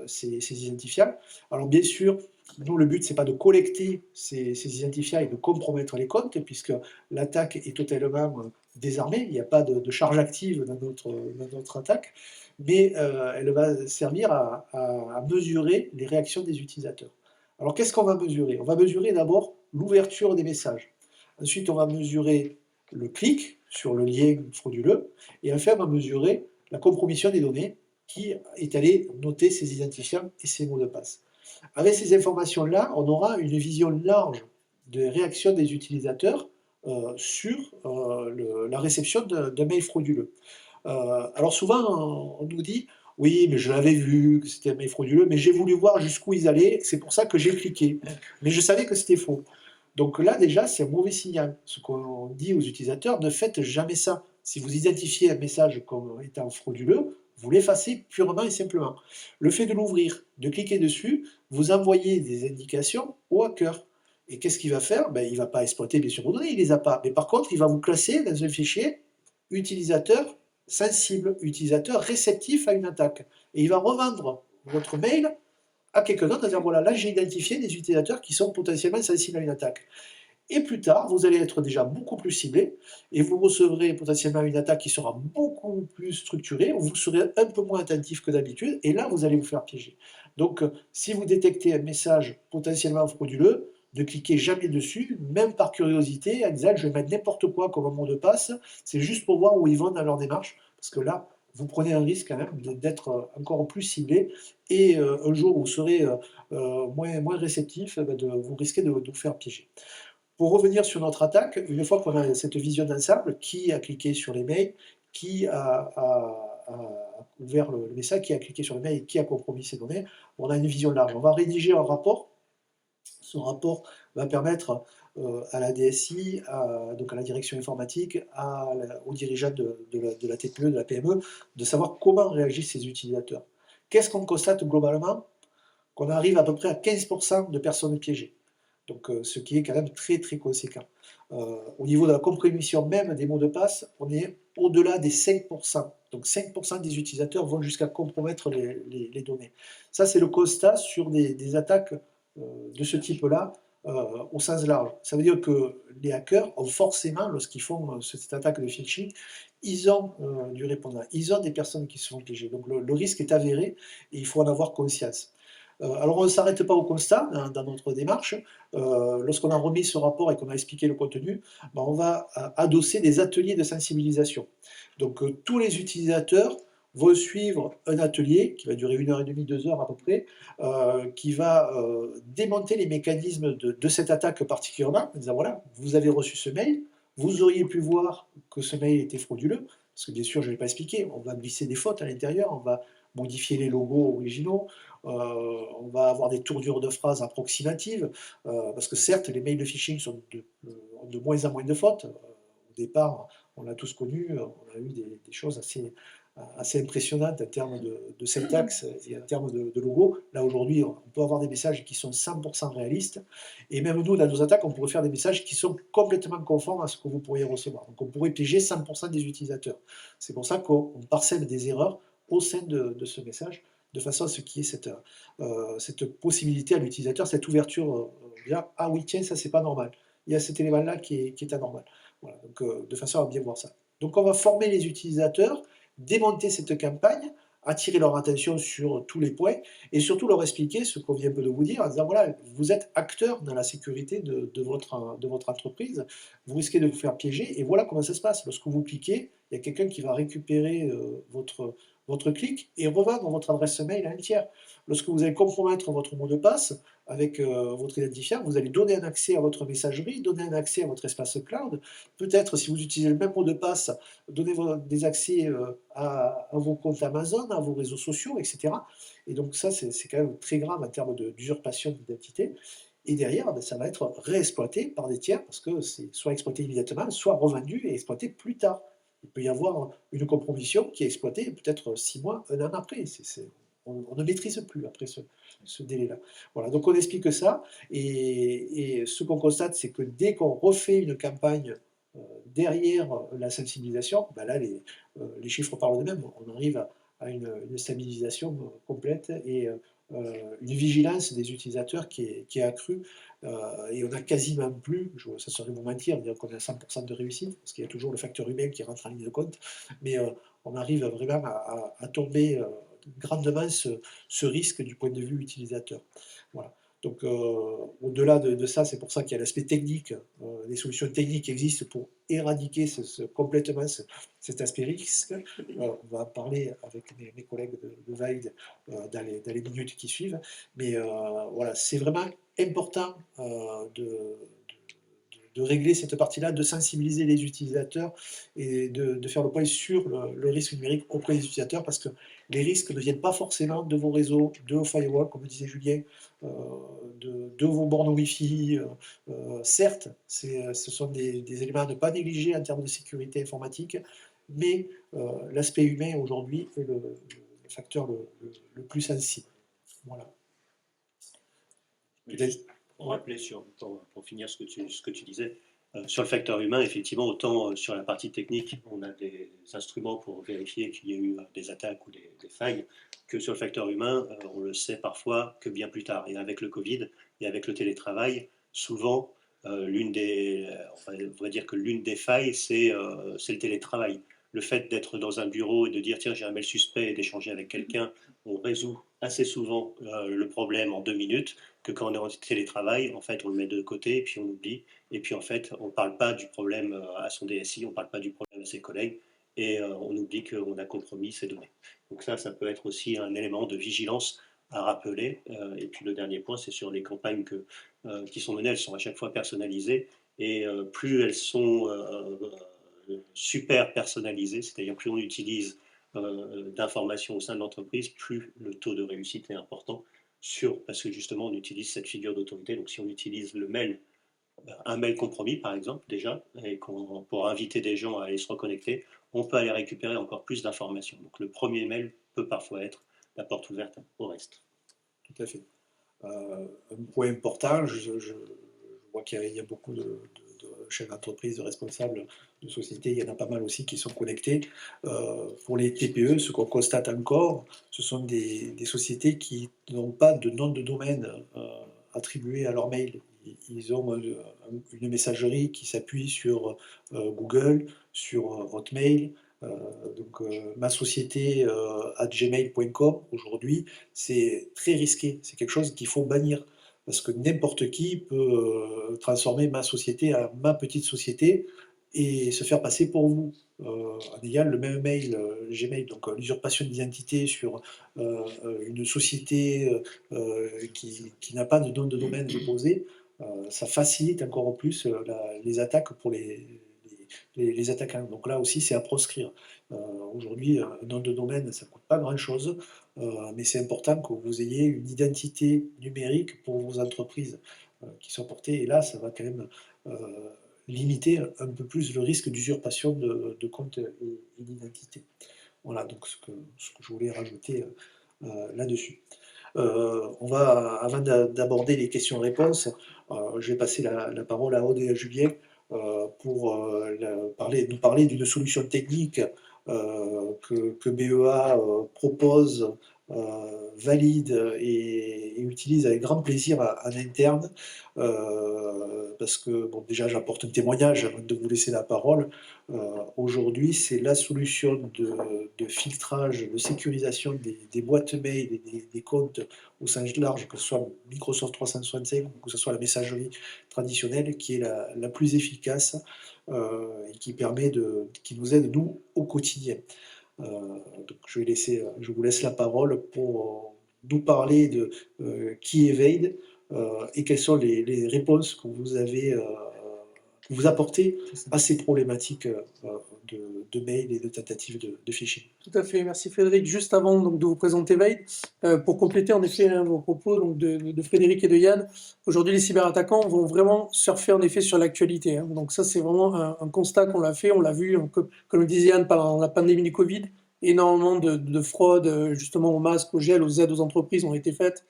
ces identifiants. Alors bien sûr, nous, le but, c'est pas de collecter ces identifiants et de compromettre les comptes, puisque l'attaque est totalement désarmée, il n'y a pas de charge active dans notre attaque, mais elle va servir à mesurer les réactions des utilisateurs. Alors qu'est-ce qu'on va mesurer? On va mesurer d'abord l'ouverture des messages. Ensuite, on va mesurer le clic sur le lien frauduleux. Et enfin, on va mesurer la compromission des données qui est allée noter ces identifiants et ces mots de passe. Avec ces informations-là, on aura une vision large des réactions des utilisateurs sur la réception d'un mail frauduleux. Alors souvent, on nous dit, oui, mais je l'avais vu, que c'était un mail frauduleux, mais j'ai voulu voir jusqu'où ils allaient, c'est pour ça que j'ai cliqué. Mais je savais que c'était faux. Donc là, déjà, c'est un mauvais signal. Ce qu'on dit aux utilisateurs, ne faites jamais ça. Si vous identifiez un message comme étant frauduleux, vous l'effacez purement et simplement. Le fait de l'ouvrir, de cliquer dessus, vous envoyez des indications au hacker. Et qu'est-ce qu'il va faire? Il ne va pas exploiter bien sûr vos données, il ne les a pas. Mais par contre, il va vous classer dans un fichier utilisateur sensible, utilisateur réceptif à une attaque. Et il va revendre votre mail à quelqu'un d'autre en disant voilà, là j'ai identifié des utilisateurs qui sont potentiellement sensibles à une attaque. Et plus tard, vous allez être déjà beaucoup plus ciblé et vous recevrez potentiellement une attaque qui sera beaucoup plus structurée, où vous serez un peu moins attentif que d'habitude et là vous allez vous faire piéger. Donc si vous détectez un message potentiellement frauduleux, ne cliquez jamais dessus, même par curiosité, en disant je vais mettre n'importe quoi comme mot de passe, c'est juste pour voir où ils vont dans leur démarche, parce que là, vous prenez un risque quand même d'être encore plus ciblé et un jour où vous serez moins réceptif, vous risquez de vous faire piéger. Pour revenir sur notre attaque, une fois qu'on a cette vision d'ensemble, qui a cliqué sur les mails, qui a ouvert le message, qui a cliqué sur le mail et qui a compromis ses données, on a une vision large. On va rédiger un rapport. Ce rapport va permettre à la DSI, donc à la direction informatique, aux dirigeants de la TPE, de la PME, de savoir comment réagissent ces utilisateurs. Qu'est-ce qu'on constate globalement? Qu'on arrive à peu près à 15% de personnes piégées. Donc, ce qui est quand même très très conséquent. Au niveau de la compromission même des mots de passe, on est au-delà des 5%. Donc 5% des utilisateurs vont jusqu'à compromettre les données. Ça, c'est le constat sur des attaques de ce type-là au sens large. Ça veut dire que les hackers ont forcément, lorsqu'ils font cette attaque de phishing, ils ont du répondant, ils ont des personnes qui se font piéger. Donc le risque est avéré et il faut en avoir conscience. Alors on ne s'arrête pas au constat dans notre démarche. Lorsqu'on a remis ce rapport et qu'on a expliqué le contenu, on va adosser des ateliers de sensibilisation. Donc tous les utilisateurs vont suivre un atelier qui va durer 1h30, 2 heures à peu près, qui va démonter les mécanismes de cette attaque particulièrement, en disant voilà, vous avez reçu ce mail, vous auriez pu voir que ce mail était frauduleux, parce que bien sûr je ne l'ai pas expliqué, on va glisser des fautes à l'intérieur, on va modifier les logos originaux, on va avoir des tournures de phrases approximatives, parce que certes, les mails de phishing sont de moins en moins de fautes. Au départ, on l'a tous connu, on a eu des choses assez impressionnantes en termes de syntaxe et en termes de logo. Là, aujourd'hui, on peut avoir des messages qui sont 100% réalistes. Et même nous, dans nos attaques, on pourrait faire des messages qui sont complètement conformes à ce que vous pourriez recevoir. Donc, on pourrait piéger 100% des utilisateurs. C'est pour ça qu'on parcelle des erreurs au sein de ce message, de façon à ce qu'il y ait cette possibilité à l'utilisateur, cette ouverture, ah oui, tiens, ça c'est pas normal. Il y a cet élément-là qui est anormal. Voilà, donc de façon à bien voir ça. Donc on va former les utilisateurs, démonter cette campagne, attirer leur attention sur tous les points, et surtout leur expliquer ce qu'on vient un peu de vous dire, en disant voilà, vous êtes acteur dans la sécurité de votre entreprise, vous risquez de vous faire piéger, et voilà comment ça se passe. Lorsque vous cliquez, il y a quelqu'un qui va récupérer votre clic et revendre votre adresse mail à un tiers. Lorsque vous allez compromettre votre mot de passe avec votre identifiant, vous allez donner un accès à votre messagerie, donner un accès à votre espace cloud. Peut-être, si vous utilisez le même mot de passe, donner des accès à vos comptes Amazon, à vos réseaux sociaux, etc. Et donc ça, c'est quand même très grave en termes d'usurpation d'identité. Et derrière, ça va être réexploité par des tiers, parce que c'est soit exploité immédiatement, soit revendu et exploité plus tard. Il peut y avoir une compromission qui est exploitée peut-être 6 mois, 1 an après. on ne maîtrise plus après ce délai-là. Voilà, donc on explique ça, et ce qu'on constate, c'est que dès qu'on refait une campagne derrière la sensibilisation, ben là, les chiffres parlent d'eux-mêmes. On arrive à une stabilisation complète et une vigilance des utilisateurs qui est accrue. Et on n'a quasiment plus, ça serait vous mentir, dire qu'on a 100% de réussite, parce qu'il y a toujours le facteur humain qui rentre en ligne de compte, mais on arrive vraiment à tomber grandement ce risque du point de vue utilisateur. Voilà. Donc, au-delà de ça, c'est pour ça qu'il y a l'aspect technique. Les solutions techniques existent pour éradiquer complètement cet aspect risque. On va en parler avec mes collègues de Vaid dans les minutes qui suivent. Mais voilà, c'est vraiment important de régler cette partie-là, de sensibiliser les utilisateurs et de faire le point sur le risque numérique auprès des utilisateurs, parce que les risques ne viennent pas forcément de vos réseaux, de vos firewalls, comme disait Julien, de vos bornes Wi-Fi. Certes, ce sont des éléments à ne pas négliger en termes de sécurité informatique, mais l'aspect humain aujourd'hui est le facteur le plus sensible. Voilà. Pour rappeler, pour finir ce que tu disais, sur le facteur humain, effectivement, autant sur la partie technique, on a des instruments pour vérifier qu'il y a eu des attaques ou des failles, que sur le facteur humain, on le sait parfois que bien plus tard. Et avec le Covid et avec le télétravail, souvent, on va dire que l'une des failles, c'est le télétravail. Le fait d'être dans un bureau et de dire tiens, j'ai un mail suspect et d'échanger avec quelqu'un, on résout assez souvent le problème en 2 minutes, que quand on est en télétravail, en fait, on le met de côté et puis on oublie. Et puis en fait, on ne parle pas du problème à son DSI, on ne parle pas du problème à ses collègues, et on oublie qu'on a compromis ses données. Donc ça peut être aussi un élément de vigilance à rappeler. Et puis le dernier point, c'est sur les campagnes qui sont menées, elles sont à chaque fois personnalisées, et plus elles sont super personnalisées, c'est-à-dire plus on utilise d'informations au sein de l'entreprise, plus le taux de réussite est important, parce que justement on utilise cette figure d'autorité. Donc si on utilise un mail compromis par exemple déjà, et pour inviter des gens à aller se reconnecter, on peut aller récupérer encore plus d'informations. Donc le premier mail peut parfois être la porte ouverte au reste. Tout à fait. Un point important, je vois qu'il y a beaucoup de chefs d'entreprise, de responsables de sociétés, il y en a pas mal aussi qui sont connectés. Pour les TPE, ce qu'on constate encore, ce sont des sociétés qui n'ont pas de nom de domaine attribué à leur mail. Ils ont une messagerie qui s'appuie sur Google, sur Hotmail. Donc ma société @gmail.com aujourd'hui, c'est très risqué, c'est quelque chose qu'il faut bannir, parce que n'importe qui peut transformer ma société en ma petite société et se faire passer pour vous en ayant le même mail Gmail. Donc l'usurpation d'identité sur une société qui n'a pas de nom de domaine déposé, ça facilite encore plus les attaques pour les attaquants. Donc là aussi, c'est à proscrire. Aujourd'hui, un nom de domaine, ça ne coûte pas grand-chose, mais c'est important que vous ayez une identité numérique pour vos entreprises qui soit portée. Et là, ça va quand même limiter un peu plus le risque d'usurpation de compte et d'identité. Voilà donc ce que je voulais rajouter là-dessus. Avant d'aborder les questions-réponses, je vais passer la parole à Aude et à Julien pour nous parler d'une solution technique que BEA propose, valide et utilise avec grand plaisir en interne, parce que déjà j'apporte un témoignage avant de vous laisser la parole. Aujourd'hui, c'est la solution de filtrage, de sécurisation des boîtes mail et des comptes au sens large, que ce soit Microsoft 365 ou que ce soit la messagerie traditionnelle, qui est la plus efficace et qui nous aide nous au quotidien. Donc je vous laisse la parole pour nous parler de qui est Vaid et quelles sont les réponses que vous apportez à ces problématiques de mail et de tentatives de phishing. Tout à fait, merci Frédéric. Juste avant donc, de vous présenter Vaid, pour compléter en effet vos propos donc, de Frédéric et de Yann, aujourd'hui les cyberattaquants vont vraiment surfer en effet sur l'actualité. Donc ça c'est vraiment un constat qu'on l'a fait, on l'a vu, comme le disait Yann pendant la pandémie du Covid, énormément de fraudes, justement au masque, au gel, aux aides aux entreprises ont été faites.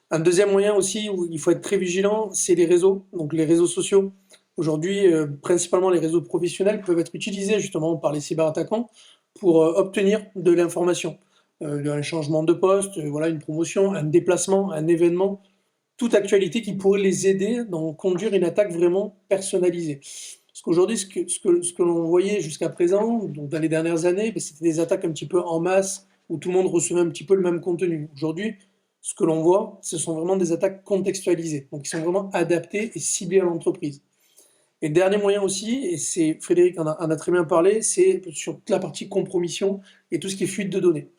Un deuxième moyen aussi où il faut être très vigilant, c'est les réseaux, donc les réseaux sociaux. Aujourd'hui, principalement les réseaux professionnels peuvent être utilisés justement par les cyberattaquants pour obtenir de l'information. Un changement de poste, voilà, une promotion, un déplacement, un événement, toute actualité qui pourrait les aider dans conduire une attaque vraiment personnalisée. Parce qu'aujourd'hui, ce que l'on voyait jusqu'à présent, donc dans les dernières années, ben, c'était des attaques un petit peu en masse, où tout le monde recevait un petit peu le même contenu. Aujourd'hui, ce que l'on voit, ce sont vraiment des attaques contextualisées, donc qui sont vraiment adaptées et ciblées à l'entreprise. Et le dernier moyen aussi, et c'est Frédéric en a très bien parlé, c'est sur toute la partie compromission et tout ce qui est fuite de données.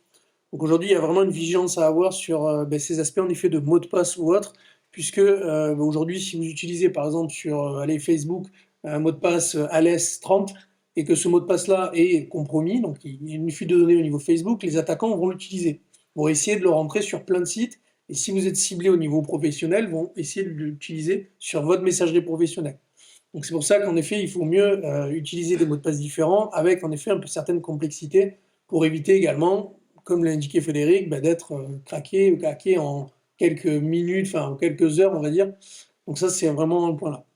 Donc aujourd'hui, il y a vraiment une vigilance à avoir sur ben, ces aspects en effet de mots de passe ou autre, puisque aujourd'hui, si vous utilisez par exemple sur allez, Facebook un mot de passe ALES30 et que ce mot de passe-là est compromis, donc il y a une fuite de données au niveau Facebook, les attaquants vont l'utiliser, vont essayer de le rentrer sur plein de sites, et si vous êtes ciblé au niveau professionnel, vont essayer de l'utiliser sur votre messagerie professionnelle. Donc c'est pour ça qu'en effet, il faut mieux utiliser des mots de passe différents, avec en effet un peu certaine complexité, pour éviter également comme l'a indiqué Frédéric, bah, d'être craqué ou craqué en quelques minutes, enfin en quelques heures, on va dire. Donc ça, c'est vraiment un point là.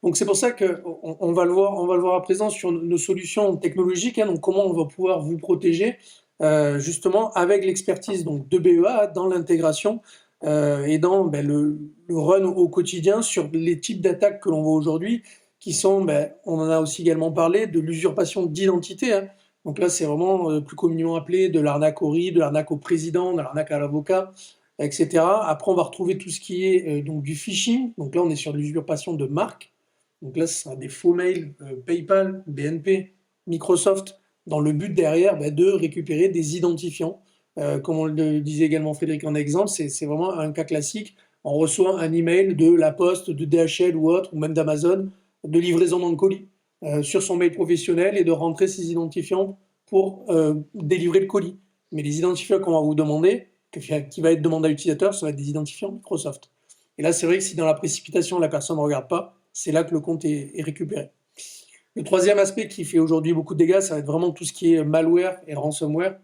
Donc c'est pour ça qu'on va on va le voir à présent sur nos solutions technologiques, hein, donc comment on va pouvoir vous protéger justement avec l'expertise donc de BEA dans l'intégration et dans ben, le run au quotidien sur les types d'attaques que l'on voit aujourd'hui, qui sont, ben, on en a aussi également parlé, de l'usurpation d'identité. Hein. Donc là, c'est vraiment plus communément appelé de l'arnaque au RIB, de l'arnaque au président, de l'arnaque à l'avocat, etc. Après, on va retrouver tout ce qui est donc du phishing. Donc là, on est sur de l'usurpation de marque. Donc là, ce sera des faux mails PayPal, BNP, Microsoft, dans le but derrière bah, de récupérer des identifiants. Comme on le disait également Frédéric en exemple, c'est vraiment un cas classique. On reçoit un email de La Poste, de DHL ou autre, ou même d'Amazon, de livraison dans le colis sur son mail professionnel et de rentrer ses identifiants pour délivrer le colis. Mais les identifiants qu'on va vous demander, qui va être demandé à l'utilisateur, ça va être des identifiants Microsoft. Et là, c'est vrai que si dans la précipitation, la personne ne regarde pas, c'est là que le compte est récupéré. Le troisième aspect qui fait aujourd'hui beaucoup de dégâts, ça va être vraiment tout ce qui est malware et ransomware.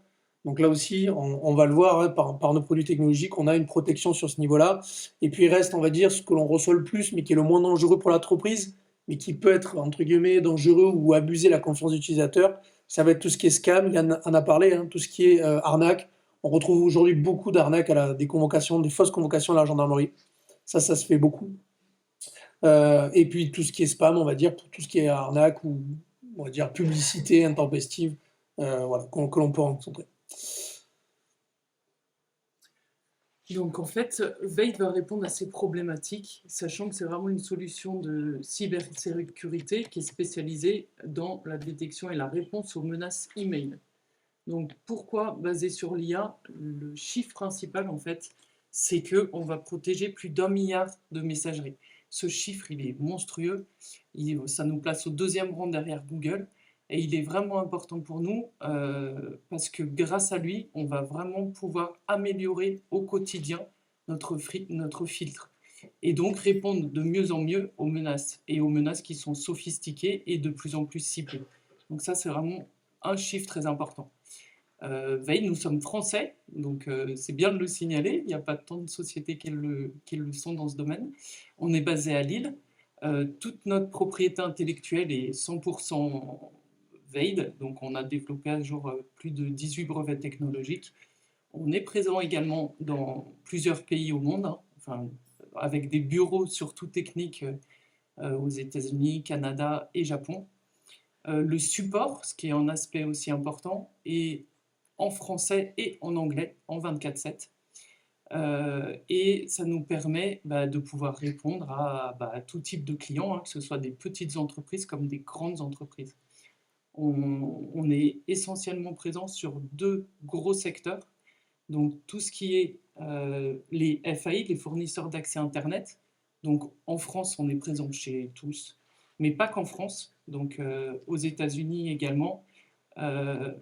Donc là aussi, on va le voir hein, par nos produits technologiques, on a une protection sur ce niveau-là. Et puis il reste, on va dire, ce que l'on reçoit le plus, mais qui est le moins dangereux pour l'entreprise, mais qui peut être, entre guillemets, dangereux ou abuser la confiance d'utilisateur. Ça va être tout ce qui est scam, Yann en a parlé, hein, tout ce qui est arnaque. On retrouve aujourd'hui beaucoup d'arnaques des convocations, des fausses convocations à la gendarmerie. Ça se fait beaucoup. Et puis tout ce qui est spam, on va dire, pour tout ce qui est arnaque ou on va dire publicité intempestive, voilà, que l'on peut rencontrer. Donc en fait, Veil va répondre à ces problématiques, sachant que c'est vraiment une solution de cybersécurité qui est spécialisée dans la détection et la réponse aux menaces email. Donc pourquoi basé sur l'IA? Le chiffre principal en fait, c'est qu'on va protéger plus d'1 milliard de messageries. Ce chiffre, il est monstrueux, ça nous place au 2e rang derrière Google, et il est vraiment important pour nous parce que grâce à lui, on va vraiment pouvoir améliorer au quotidien notre filtre et donc répondre de mieux en mieux aux menaces et aux menaces qui sont sophistiquées et de plus en plus ciblées. Donc ça, c'est vraiment un chiffre très important. Veil, nous sommes français, donc c'est bien de le signaler, il n'y a pas tant de sociétés qui le sont dans ce domaine. On est basé à Lille, toute notre propriété intellectuelle est 100% Veil, donc on a développé à jour plus de 18 brevets technologiques. On est présent également dans plusieurs pays au monde, hein, enfin, avec des bureaux surtout techniques aux États-Unis, Canada et Japon. Le support, ce qui est un aspect aussi important, est en français et en anglais, en 24/7. Et ça nous permet de pouvoir répondre à tout type de clients, hein, que ce soit des petites entreprises comme des grandes entreprises. On est essentiellement présent sur 2 gros secteurs, donc tout ce qui est les FAI, les fournisseurs d'accès Internet. Donc en France, on est présent chez tous, mais pas qu'en France, donc aux États-Unis également,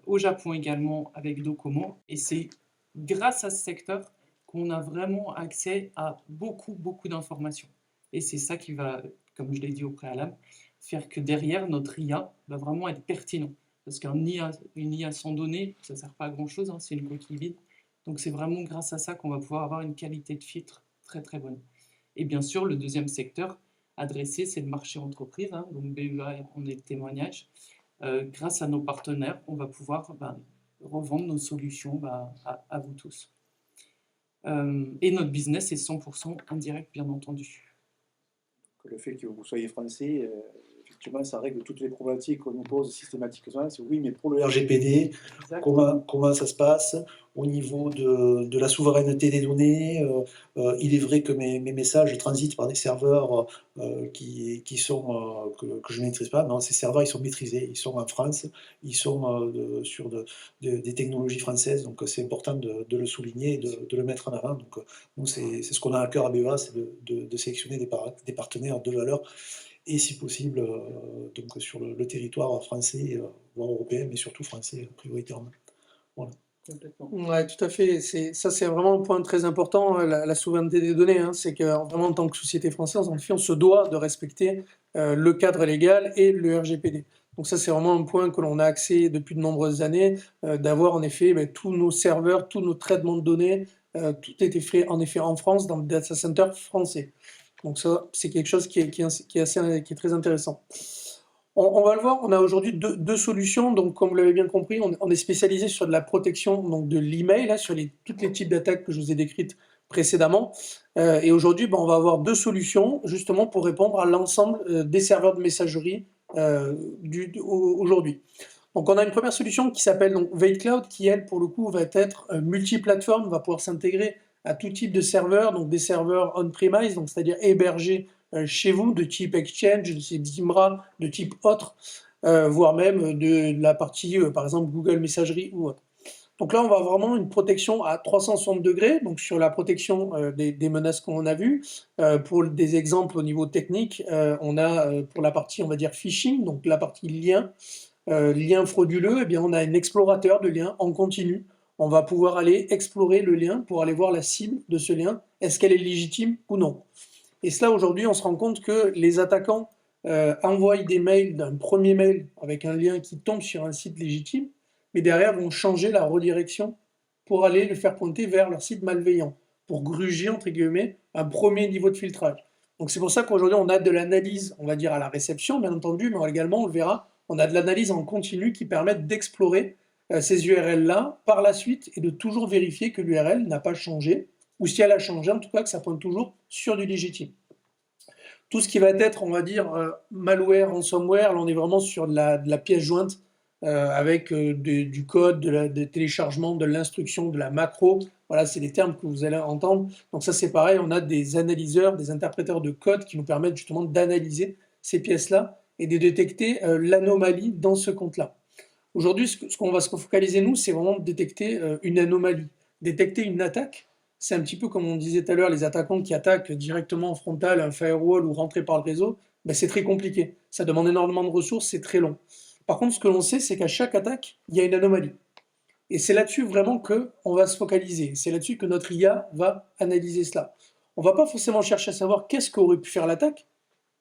au Japon également avec Docomo, et c'est grâce à ce secteur qu'on a vraiment accès à beaucoup d'informations. Et c'est ça qui va, comme je l'ai dit au préalable, faire que derrière, notre IA va vraiment être pertinent. parce une IA sans données, ça ne sert pas à grand-chose, hein, c'est une coquille vide. Donc c'est vraiment grâce à ça qu'on va pouvoir avoir une qualité de filtre très très bonne. Et bien sûr, le deuxième secteur adressé, c'est le marché entreprise, hein, donc BEA, on est le témoignage. Grâce à nos partenaires, on va pouvoir revendre nos solutions à vous tous. Et notre business est 100% indirect, bien entendu. Le fait que vous soyez français, effectivement, ça règle toutes les problématiques qu'on nous pose systématiquement. C'est oui, mais pour le RGPD, Exactement. comment ça se passe au niveau de la souveraineté des données. Il est vrai que mes messages transitent par des serveurs qui sont, que je ne maîtrise pas. Non, ces serveurs, ils sont maîtrisés. Ils sont en France, ils sont sur des technologies françaises. Donc, c'est important de le souligner et de le mettre en avant. Donc, nous, c'est ce qu'on a à cœur à BEA, c'est de sélectionner des partenaires de valeur et si possible donc sur le territoire français, voire européen, mais surtout français prioritairement. Voilà. Complètement. Ouais, tout à fait. Ça, c'est vraiment un point très important, la souveraineté des données. Hein. C'est que vraiment, en tant que société française, on se doit de respecter le cadre légal et le RGPD. Donc ça, c'est vraiment un point que l'on a axé depuis de nombreuses années, d'avoir en effet tous nos serveurs, tous nos traitements de données, tout était fait en effet en France, dans le data center français. Donc ça, c'est quelque chose qui est très intéressant. On va le voir, on a aujourd'hui deux solutions. Donc, comme vous l'avez bien compris, on est spécialisé sur de la protection donc de l'email, hein, sur tous les types d'attaques que je vous ai décrites précédemment. Et aujourd'hui, on va avoir deux solutions justement pour répondre à l'ensemble des serveurs de messagerie aujourd'hui. Donc, on a une première solution qui s'appelle Veil Cloud, qui elle, pour le coup, va être multiplateforme, va pouvoir s'intégrer à tout type de serveurs, donc des serveurs on-premise, donc c'est-à-dire hébergés chez vous, de type Exchange, de type Zimbra, de type autre, voire même de la partie, par exemple, Google Messagerie ou autre. Donc là, on va avoir vraiment une protection à 360 degrés, donc sur la protection des menaces qu'on a vues. Pour des exemples au niveau technique, on a pour la partie, on va dire, phishing, donc la partie lien frauduleux, eh bien, on a un explorateur de liens en continu. On va pouvoir aller explorer le lien pour aller voir la cible de ce lien. Est-ce qu'elle est légitime ou non? Et cela, aujourd'hui, on se rend compte que les attaquants envoient des mails, d'un premier mail avec un lien qui tombe sur un site légitime, mais derrière vont changer la redirection pour aller le faire pointer vers leur site malveillant, pour gruger, entre guillemets, un premier niveau de filtrage. Donc c'est pour ça qu'aujourd'hui, on a de l'analyse, on va dire, à la réception, bien entendu, mais également, on le verra, on a de l'analyse en continu qui permettent d'explorer ces URL-là par la suite et de toujours vérifier que l'URL n'a pas changé, ou si elle a changé, en tout cas que ça pointe toujours sur du légitime. Tout ce qui va être, on va dire, malware, ransomware, là on est vraiment sur de la pièce jointe, avec du code, de téléchargement, de l'instruction, de la macro. Voilà, c'est des termes que vous allez entendre. Donc ça c'est pareil, on a des analyseurs, des interpréteurs de code qui nous permettent justement d'analyser ces pièces-là et de détecter l'anomalie dans ce compte-là. Aujourd'hui, ce qu'on va se focaliser, nous, c'est vraiment de détecter une anomalie, détecter une attaque. C'est un petit peu comme on disait tout à l'heure, les attaquants qui attaquent directement en frontal un firewall ou rentrer par le réseau, c'est très compliqué. Ça demande énormément de ressources, c'est très long. Par contre, ce que l'on sait, c'est qu'à chaque attaque, il y a une anomalie. Et c'est là-dessus vraiment qu'on va se focaliser. C'est là-dessus que notre IA va analyser cela. On ne va pas forcément chercher à savoir qu'est-ce qu'aurait pu faire l'attaque.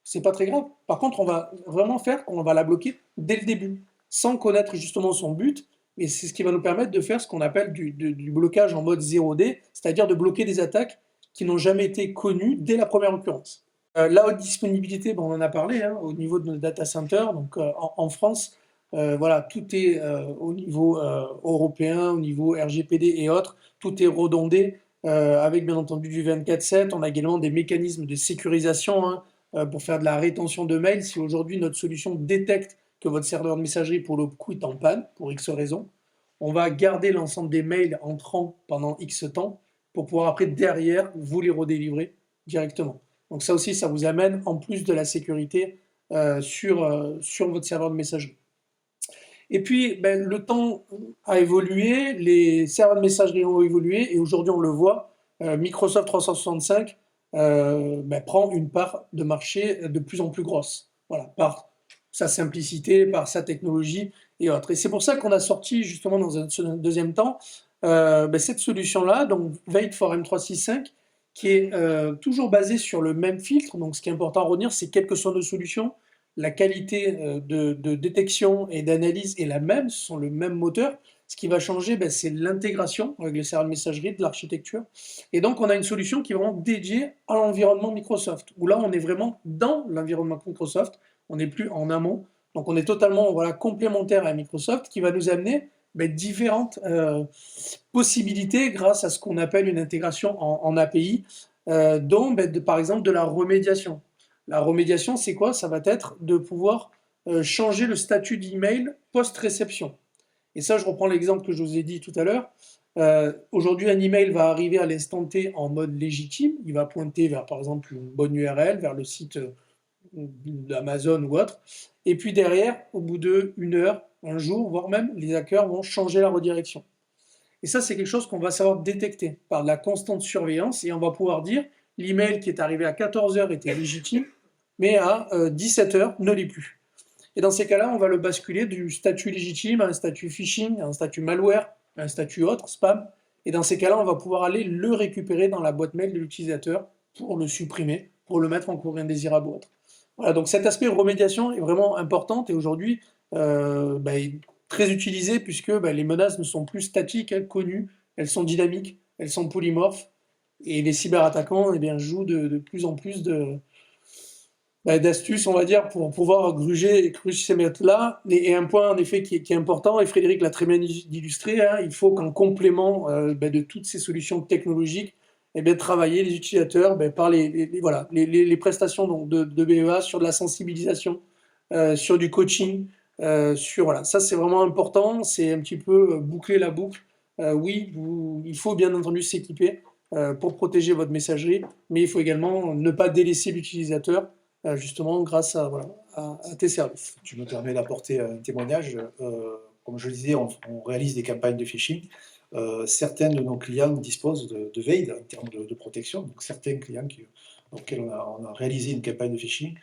C'est pas très grave. Par contre, on va vraiment faire qu'on va la bloquer dès le début, sans connaître justement son but. Et c'est ce qui va nous permettre de faire ce qu'on appelle du blocage en mode 0D, c'est-à-dire de bloquer des attaques qui n'ont jamais été connues dès la première occurrence. La haute disponibilité, on en a parlé, hein, au niveau de nos data centers. Donc en France, voilà, tout est au niveau européen, au niveau RGPD et autres, tout est redondé, avec bien entendu du 24/7. On a également des mécanismes de sécurisation, hein, pour faire de la rétention de mails. Si aujourd'hui notre solution détecte que votre serveur de messagerie pour le coup est en panne, pour X raisons, on va garder l'ensemble des mails entrants pendant X temps pour pouvoir après derrière vous les redélivrer directement. Donc ça aussi, ça vous amène en plus de la sécurité sur votre serveur de messagerie. Et puis le temps a évolué, les serveurs de messagerie ont évolué et aujourd'hui on le voit, Microsoft 365 prend une part de marché de plus en plus grosse. Voilà, par sa simplicité, par sa technologie et autres. Et c'est pour ça qu'on a sorti justement dans un deuxième temps cette solution-là, donc Veil for M365, qui est toujours basée sur le même filtre. Donc ce qui est important à retenir, c'est quelle que soit nos solutions, la qualité de détection et d'analyse est la même, ce sont le même moteur. Ce qui va changer, ben, c'est l'intégration avec les serveurs de messagerie, de l'architecture. Et donc, on a une solution qui est vraiment dédiée à l'environnement Microsoft, où là, on est vraiment dans l'environnement Microsoft, on n'est plus en amont. Donc, on est totalement voilà, complémentaire à Microsoft, qui va nous amener ben, différentes possibilités grâce à ce qu'on appelle une intégration en API, dont ben, par exemple de la remédiation. La remédiation, c'est quoi? Ça va être de pouvoir changer le statut d'email post-réception. Et ça, je reprends l'exemple que je vous ai dit tout à l'heure. Aujourd'hui, un email va arriver à l'instant T en mode légitime. Il va pointer vers, par exemple, une bonne URL, vers le site d'Amazon ou autre. Et puis derrière, au bout d'une heure, un jour, voire même, les hackers vont changer la redirection. Et ça, c'est quelque chose qu'on va savoir détecter par de la constante surveillance. Et on va pouvoir dire, l'email qui est arrivé à 14 heures était légitime, mais à 17 heures ne l'est plus. Et dans ces cas-là, on va le basculer du statut légitime à un statut phishing, à un statut malware, à un statut autre, spam. Et dans ces cas-là, on va pouvoir aller le récupérer dans la boîte mail de l'utilisateur pour le supprimer, pour le mettre en courrier indésirable ou autre. Voilà, donc cet aspect remédiation est vraiment important et aujourd'hui très utilisé puisque les menaces ne sont plus statiques, elles connues, elles sont dynamiques, elles sont polymorphes et les cyberattaquants jouent de plus en plus d'astuces, on va dire, pour pouvoir gruger ces méthodes-là. Et un point, en effet, qui est important, et Frédéric l'a très bien illustré, hein, il faut qu'en complément de toutes ces solutions technologiques, travailler les utilisateurs par les prestations donc, de BEA sur de la sensibilisation, sur du coaching, ça c'est vraiment important, c'est un petit peu boucler la boucle. Oui, il faut bien entendu s'équiper pour protéger votre messagerie, mais il faut également ne pas délaisser l'utilisateur justement grâce à tes services. Tu me permets d'apporter un témoignage. Comme je le disais, on réalise des campagnes de phishing. Certains de nos clients disposent de VEID en termes de protection. Donc, certains clients auxquels on a réalisé une campagne de phishing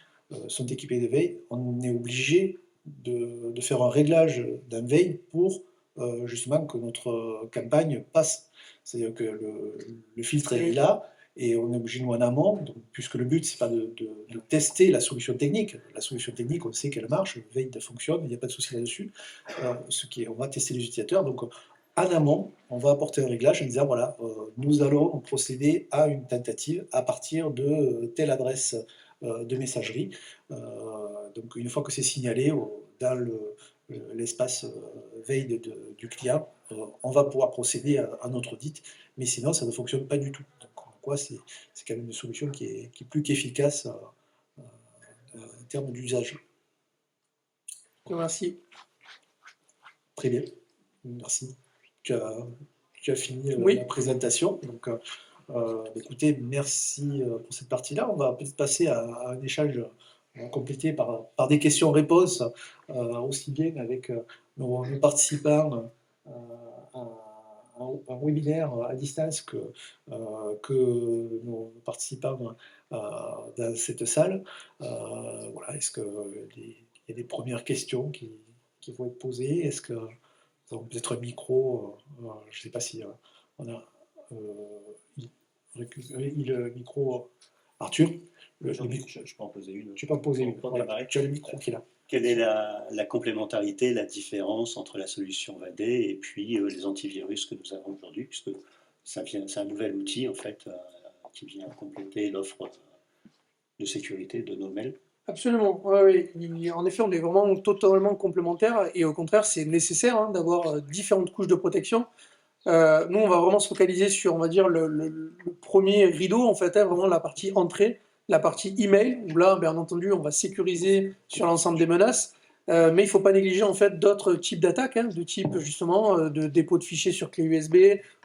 sont équipés de VEID. On est obligé de faire un réglage d'un VEID pour justement que notre campagne passe. C'est-à-dire que le filtre est là. Et on est obligé, nous, en amont, donc, puisque le but, c'est pas de tester la solution technique. La solution technique, on sait qu'elle marche, le VEID fonctionne, il n'y a pas de souci là-dessus. On va tester les utilisateurs. Donc, en amont, on va apporter un réglage en disant, voilà, nous allons procéder à une tentative à partir de telle adresse de messagerie. Donc, une fois que c'est signalé dans l'espace VEID du client, on va pouvoir procéder à notre audit, mais sinon, ça ne fonctionne pas du tout. C'est quand même une solution qui est plus qu'efficace en termes d'usage. Merci. Très bien, merci. Tu as fini Oui. la présentation. Donc, écoutez, merci pour cette partie-là. On va peut-être passer à un échange complété par des questions-réponses, aussi bien avec nos participants un webinaire à distance que nos participants dans cette salle. Est-ce qu'il y a des premières questions qui vont être posées? Est-ce que peut-être un micro, je ne sais pas si on a récupéré le micro. Arthur, je peux en poser une. Tu peux en poser une. Voilà, tu as le micro qui est là. Quelle est la complémentarité, la différence entre la solution VAD et puis les antivirus que nous avons aujourd'hui, puisque c'est un nouvel outil en fait qui vient compléter l'offre de sécurité de nos mails? Absolument, oui. En effet, on est vraiment totalement complémentaires et au contraire, c'est nécessaire d'avoir différentes couches de protection. Nous, on va vraiment se focaliser sur, on va dire, le premier rideau, en fait, vraiment la partie entrée, la partie email, où là, bien entendu, on va sécuriser sur l'ensemble des menaces, mais il ne faut pas négliger en fait d'autres types d'attaques, de type justement de dépôt de fichiers sur clé USB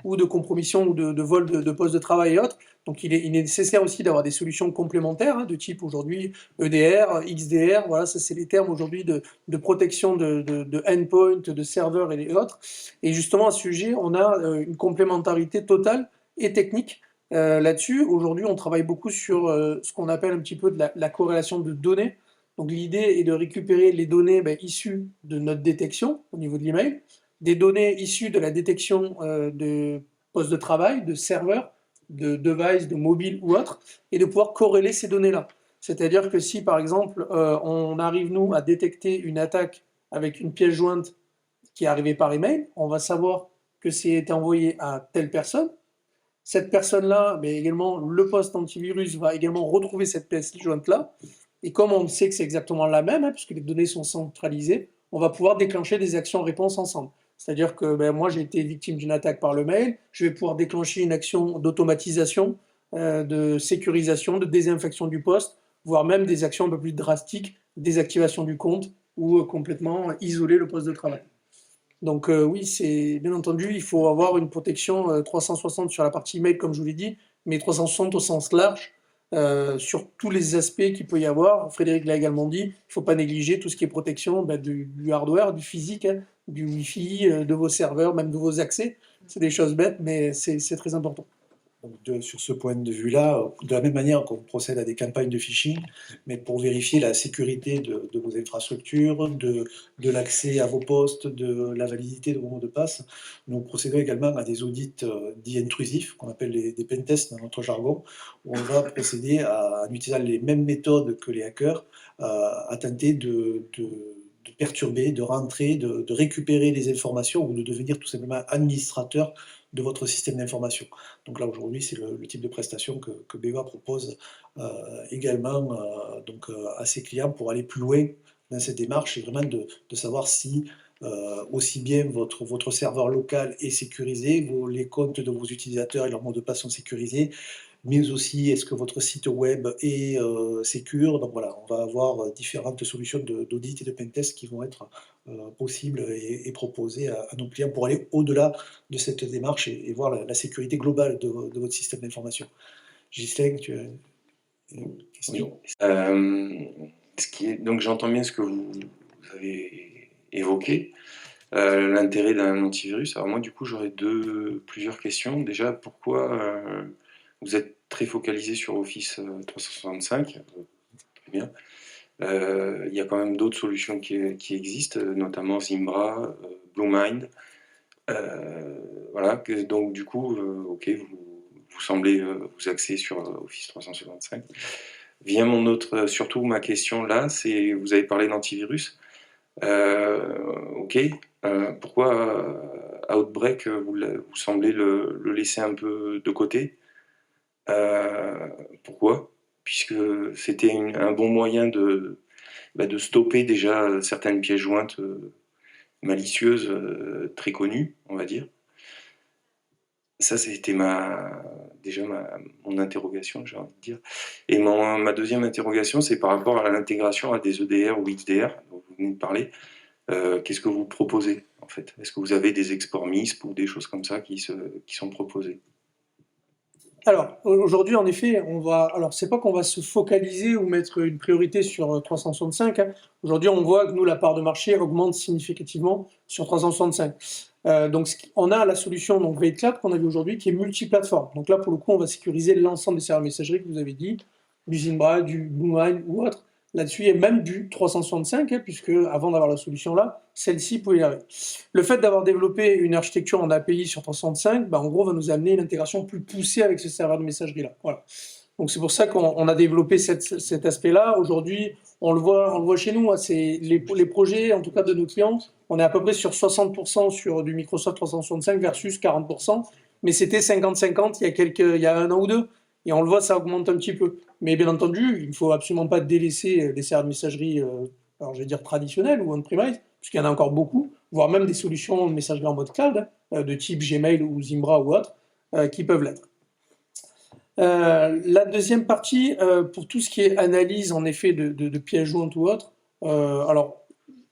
ou de compromission ou de vol de poste de travail et autres. Donc il est nécessaire aussi d'avoir des solutions complémentaires de type aujourd'hui EDR, XDR, voilà, ça c'est les termes aujourd'hui de protection de endpoint, de serveurs et autres. Et justement à ce sujet, on a une complémentarité totale et technique là-dessus. Aujourd'hui, on travaille beaucoup sur ce qu'on appelle un petit peu de la corrélation de données. Donc l'idée est de récupérer les données issues de notre détection au niveau de l'email, des données issues de la détection de postes de travail, de serveurs, de devices, de mobiles ou autres, et de pouvoir corréler ces données-là. C'est-à-dire que si, par exemple, on arrive, nous, à détecter une attaque avec une pièce jointe qui est arrivée par email, on va savoir que c'est été envoyé à telle personne. Cette personne-là, mais également le poste antivirus va également retrouver cette pièce jointe-là. Et comme on sait que c'est exactement la même, hein, puisque les données sont centralisées, on va pouvoir déclencher des actions-réponses ensemble. C'est-à-dire que moi, j'ai été victime d'une attaque par le mail, je vais pouvoir déclencher une action d'automatisation, de sécurisation, de désinfection du poste, voire même des actions un peu plus drastiques, désactivation du compte ou complètement isoler le poste de travail. Donc oui, c'est bien entendu, il faut avoir une protection 360 sur la partie mail, comme je vous l'ai dit, mais 360 au sens large, sur tous les aspects qu'il peut y avoir. Frédéric l'a également dit, il ne faut pas négliger tout ce qui est protection du hardware, du physique, hein, du Wi-Fi, de vos serveurs, même de vos accès. C'est des choses bêtes, mais c'est très important. Donc sur ce point de vue-là, de la même manière qu'on procède à des campagnes de phishing, mais pour vérifier la sécurité de vos infrastructures, de l'accès à vos postes, de la validité de vos mots de passe, nous procédons également à des audits dits intrusifs, qu'on appelle des pentests dans notre jargon, où on va procéder en utilisant les mêmes méthodes que les hackers, à tenter de perturber, de rentrer, de récupérer des informations ou de devenir tout simplement administrateur de votre système d'information. Donc là, aujourd'hui, c'est le type de prestation que BEVA propose également à ses clients pour aller plus loin dans cette démarche et vraiment de savoir si aussi bien votre serveur local est sécurisé, les comptes de vos utilisateurs et leurs mots de passe sont sécurisés, mais aussi est-ce que votre site web est sécure. Donc voilà, on va avoir différentes solutions d'audit et de pentest qui vont être possibles et proposées à nos clients pour aller au-delà de cette démarche et voir la sécurité globale de votre système d'information. Ghislain, tu as une question? Donc j'entends bien ce que vous avez évoqué, l'intérêt d'un antivirus. Alors moi, du coup, j'aurais plusieurs questions. Déjà, pourquoi vous êtes très focalisé sur Office 365, très bien. Il y a quand même d'autres solutions qui existent, notamment Zimbra, Bluemind. Voilà, donc du coup, ok, vous semblez vous axer sur Office 365. Surtout ma question là, c'est, vous avez parlé d'antivirus. Ok, pourquoi Outbreak, vous semblez le laisser un peu de côté? Pourquoi? Puisque c'était un bon moyen de stopper déjà certaines pièces jointes malicieuses très connues, on va dire. Ça, c'était mon interrogation, j'ai envie de dire. Et ma deuxième interrogation, c'est par rapport à l'intégration à des EDR ou XDR, dont vous venez de parler. Qu'est-ce que vous proposez, en fait? Est-ce que vous avez des exports MISP ou des choses comme ça qui sont proposées? Alors, aujourd'hui, en effet, alors, c'est pas qu'on va se focaliser ou mettre une priorité sur 365. Hein. Aujourd'hui, on voit que nous, la part de marché augmente significativement sur 365. Donc, on a la solution VeilCloud qu'on a vu aujourd'hui qui est multiplateforme. Donc là, pour le coup, on va sécuriser l'ensemble des serveurs messagerie que vous avez dit, du Zimbra, du Bluemind ou autre. Là-dessus, il y a même du 365, hein, puisque avant d'avoir la solution là, celle-ci pouvait y arriver. Le fait d'avoir développé une architecture en API sur 365, en gros, va nous amener une intégration plus poussée avec ce serveur de messagerie-là. Voilà. Donc c'est pour ça qu'on a développé cet aspect-là. Aujourd'hui, on le voit chez nous, hein, c'est les projets, en tout cas de nos clients, on est à peu près sur 60% sur du Microsoft 365 versus 40%, mais c'était 50-50 il y a un an ou deux. Et on le voit, ça augmente un petit peu. Mais bien entendu, il ne faut absolument pas délaisser les serveurs de messagerie, alors je vais dire traditionnels ou on-premise, puisqu'il y en a encore beaucoup, voire même des solutions de messagerie en mode cloud, de type Gmail ou Zimbra ou autre, qui peuvent l'être. La deuxième partie, pour tout ce qui est analyse en effet de pièces jointes ou autre, alors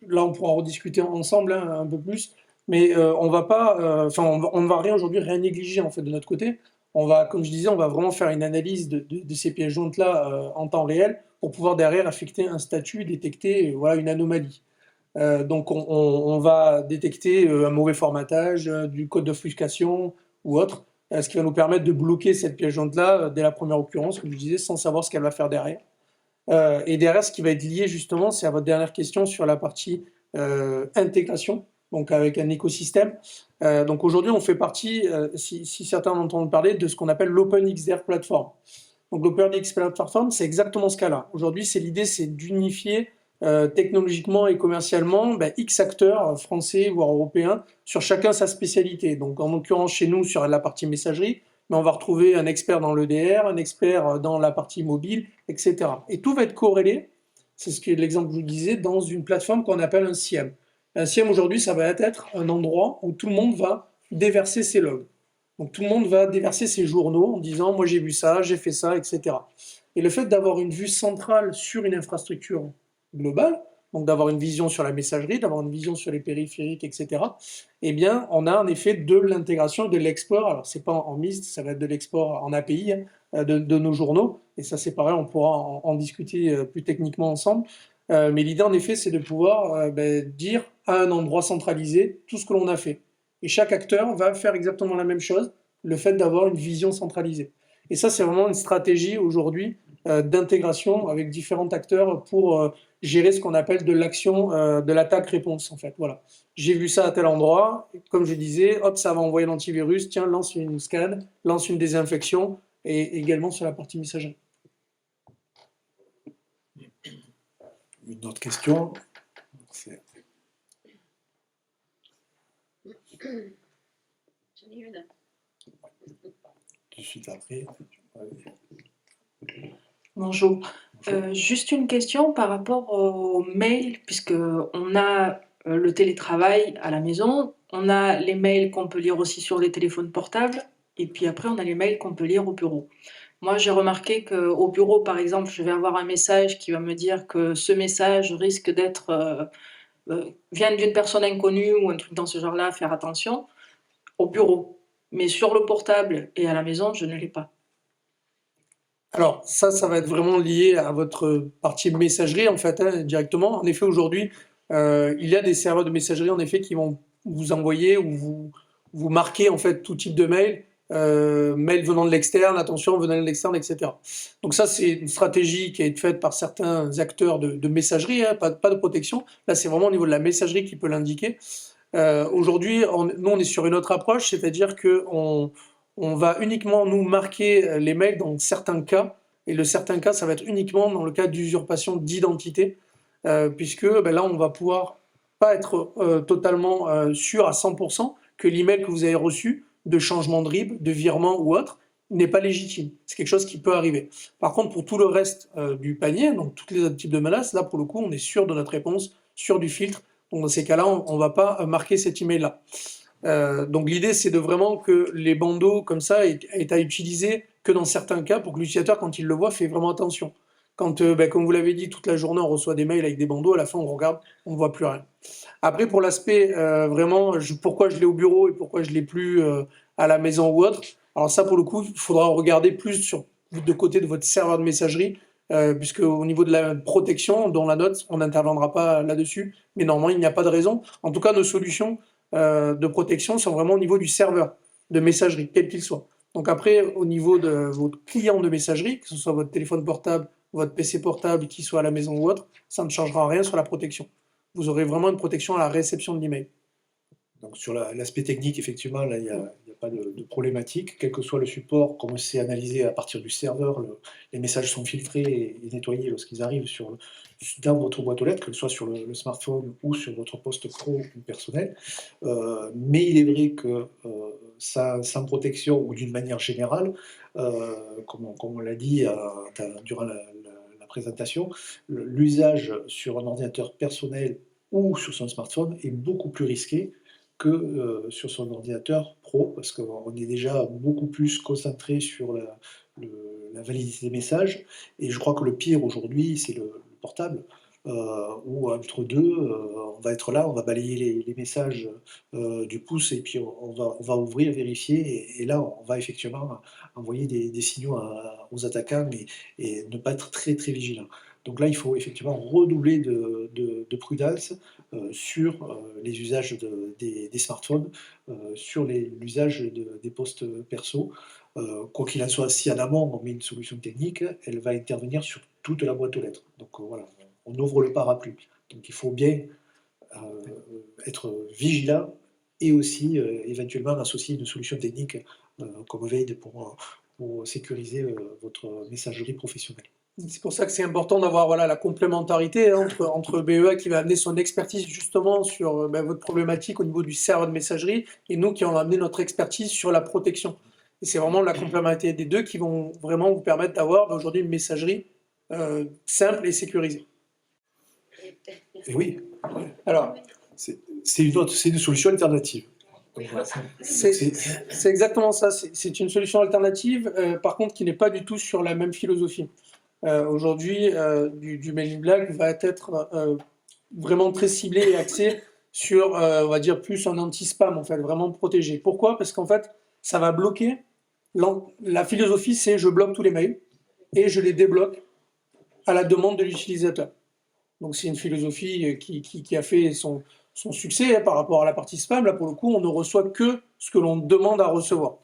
là on pourra en rediscuter ensemble un peu plus, mais on va pas, on ne va rien négliger en fait de notre côté. On va, comme je disais, on va vraiment faire une analyse de ces pièces jointes-là en temps réel pour pouvoir derrière affecter un statut, détecter une anomalie. Donc on va détecter un mauvais formatage, du code d'obfuscation ou autre, ce qui va nous permettre de bloquer cette pièce jointe-là dès la première occurrence, comme je disais, sans savoir ce qu'elle va faire derrière. Et derrière, ce qui va être lié justement, c'est à votre dernière question sur la partie intégration, donc avec un écosystème. Donc aujourd'hui, on fait partie, si certains en entendent parler, de ce qu'on appelle l'Open XDR Platform. Donc l'Open DX Platform, c'est exactement ce cas-là. Aujourd'hui, l'idée, c'est d'unifier technologiquement et commercialement X acteurs français, voire européens, sur chacun sa spécialité. Donc en l'occurrence, chez nous, sur la partie messagerie, mais on va retrouver un expert dans l'EDR, un expert dans la partie mobile, etc. Et tout va être corrélé, c'est l'exemple que je vous disais, dans une plateforme qu'on appelle un SIEM. Un SIEM, aujourd'hui, ça va être un endroit où tout le monde va déverser ses logs. Donc tout le monde va déverser ses journaux en disant « moi j'ai vu ça, j'ai fait ça, etc. » Et le fait d'avoir une vue centrale sur une infrastructure globale, donc d'avoir une vision sur la messagerie, d'avoir une vision sur les périphériques, etc., eh bien, on a en effet de l'intégration, de l'export. Alors, c'est pas en MIST, ça va être de l'export en API de nos journaux. Et ça, c'est pareil, on pourra en discuter plus techniquement ensemble. Mais l'idée, en effet, c'est de pouvoir dire à un endroit centralisé tout ce que l'on a fait. Et chaque acteur va faire exactement la même chose, le fait d'avoir une vision centralisée. Et ça, c'est vraiment une stratégie aujourd'hui d'intégration avec différents acteurs pour gérer ce qu'on appelle de l'action de l'attaque-réponse, en fait. Voilà. J'ai vu ça à tel endroit, comme je disais, hop, ça va envoyer l'antivirus, tiens, lance une scan, lance une désinfection, et également sur la partie messagerie. Une autre question? J'en ai une. Tout de suite après. Bonjour. Juste une question par rapport aux mails, puisque on a le télétravail à la maison, on a les mails qu'on peut lire aussi sur les téléphones portables, et puis après on a les mails qu'on peut lire au bureau. Moi, j'ai remarqué qu'au bureau, par exemple, je vais avoir un message qui va me dire que ce message risque d'être vient d'une personne inconnue ou un truc dans ce genre-là, faire attention au bureau. Mais sur le portable et à la maison, je ne l'ai pas. Alors, ça va être vraiment lié à votre partie messagerie, en fait, directement. En effet, aujourd'hui, il y a des serveurs de messagerie, en effet, qui vont vous envoyer ou vous marquer, en fait, tout type de mail, mail venant de l'externe, attention, venant de l'externe, etc. Donc ça, c'est une stratégie qui est faite par certains acteurs de messagerie, pas de protection. Là, c'est vraiment au niveau de la messagerie qui peut l'indiquer. Aujourd'hui, nous, on est sur une autre approche, c'est-à-dire qu'on va uniquement nous marquer les mails dans certains cas, et le certain cas, ça va être uniquement dans le cas d'usurpation d'identité, puisque là, on va pouvoir pas être totalement sûr à 100% que l'email que vous avez reçu, de changement de RIB, de virement ou autre, n'est pas légitime. C'est quelque chose qui peut arriver. Par contre, pour tout le reste du panier, donc tous les autres types de menaces, là, pour le coup, on est sûr de notre réponse, sûr du filtre. Donc, dans ces cas-là, on ne va pas marquer cet email-là. Donc l'idée, c'est de vraiment que les bandeaux comme ça aient à utiliser que dans certains cas pour que l'utilisateur, quand il le voit, fait vraiment attention. Quand, comme vous l'avez dit, toute la journée, on reçoit des mails avec des bandeaux, à la fin, on regarde, on ne voit plus rien. Après, pour l'aspect vraiment, pourquoi je l'ai au bureau et pourquoi je ne l'ai plus à la maison ou autre, alors ça, pour le coup, il faudra regarder plus de côté de votre serveur de messagerie, puisque au niveau de la protection, dont la note, on n'interviendra pas là-dessus, mais normalement, il n'y a pas de raison. En tout cas, nos solutions de protection sont vraiment au niveau du serveur de messagerie, quel qu'il soit. Donc après, au niveau de votre client de messagerie, que ce soit votre téléphone portable, votre PC portable, qu'il soit à la maison ou autre, ça ne changera rien sur la protection. Vous aurez vraiment une protection à la réception de l'email. Donc sur l'aspect technique, effectivement, là, il n'y a pas de problématique. Quel que soit le support, comme c'est analysé à partir du serveur, les messages sont filtrés et nettoyés lorsqu'ils arrivent dans votre boîte aux lettres, que ce soit sur le smartphone ou sur votre poste pro ou personnel. Mais il est vrai que sans protection ou d'une manière générale, comme on l'a dit durant la présentation, l'usage sur un ordinateur personnel ou sur son smartphone est beaucoup plus risqué que sur son ordinateur pro, parce qu'on est déjà beaucoup plus concentré sur la validité des messages, et je crois que le pire aujourd'hui, c'est le portable, où entre deux, on va être là, on va balayer les messages du pouce, et puis on va ouvrir, vérifier, et là, on va effectivement envoyer des signaux aux attaquants, et ne pas être très très vigilant. Donc là, il faut effectivement redoubler de prudence sur les usages des smartphones, sur l'usage des postes perso. Quoi qu'il en soit, si en amont on met une solution technique, elle va intervenir sur toute la boîte aux lettres. Donc voilà, on ouvre le parapluie. Donc il faut bien être vigilant et aussi éventuellement associer une solution technique comme Veid pour sécuriser votre messagerie professionnelle. C'est pour ça que c'est important d'avoir voilà, la complémentarité entre BEA qui va amener son expertise justement sur votre problématique au niveau du serveur de messagerie et nous qui allons amener notre expertise sur la protection. Et c'est vraiment la complémentarité des deux qui vont vraiment vous permettre d'avoir aujourd'hui une messagerie simple et sécurisée. Et oui, Alors, c'est une solution alternative. Donc, voilà. c'est exactement ça, c'est une solution alternative, par contre qui n'est pas du tout sur la même philosophie. Aujourd'hui, du Mail in Black va être vraiment très ciblé et axé sur, on va dire, plus un anti-spam, en fait, vraiment protégé. Pourquoi? Parce qu'en fait, ça va bloquer. La philosophie, c'est je bloque tous les mails et je les débloque à la demande de l'utilisateur. Donc c'est une philosophie qui a fait son succès par rapport à la partie spam. Là, pour le coup, on ne reçoit que ce que l'on demande à recevoir.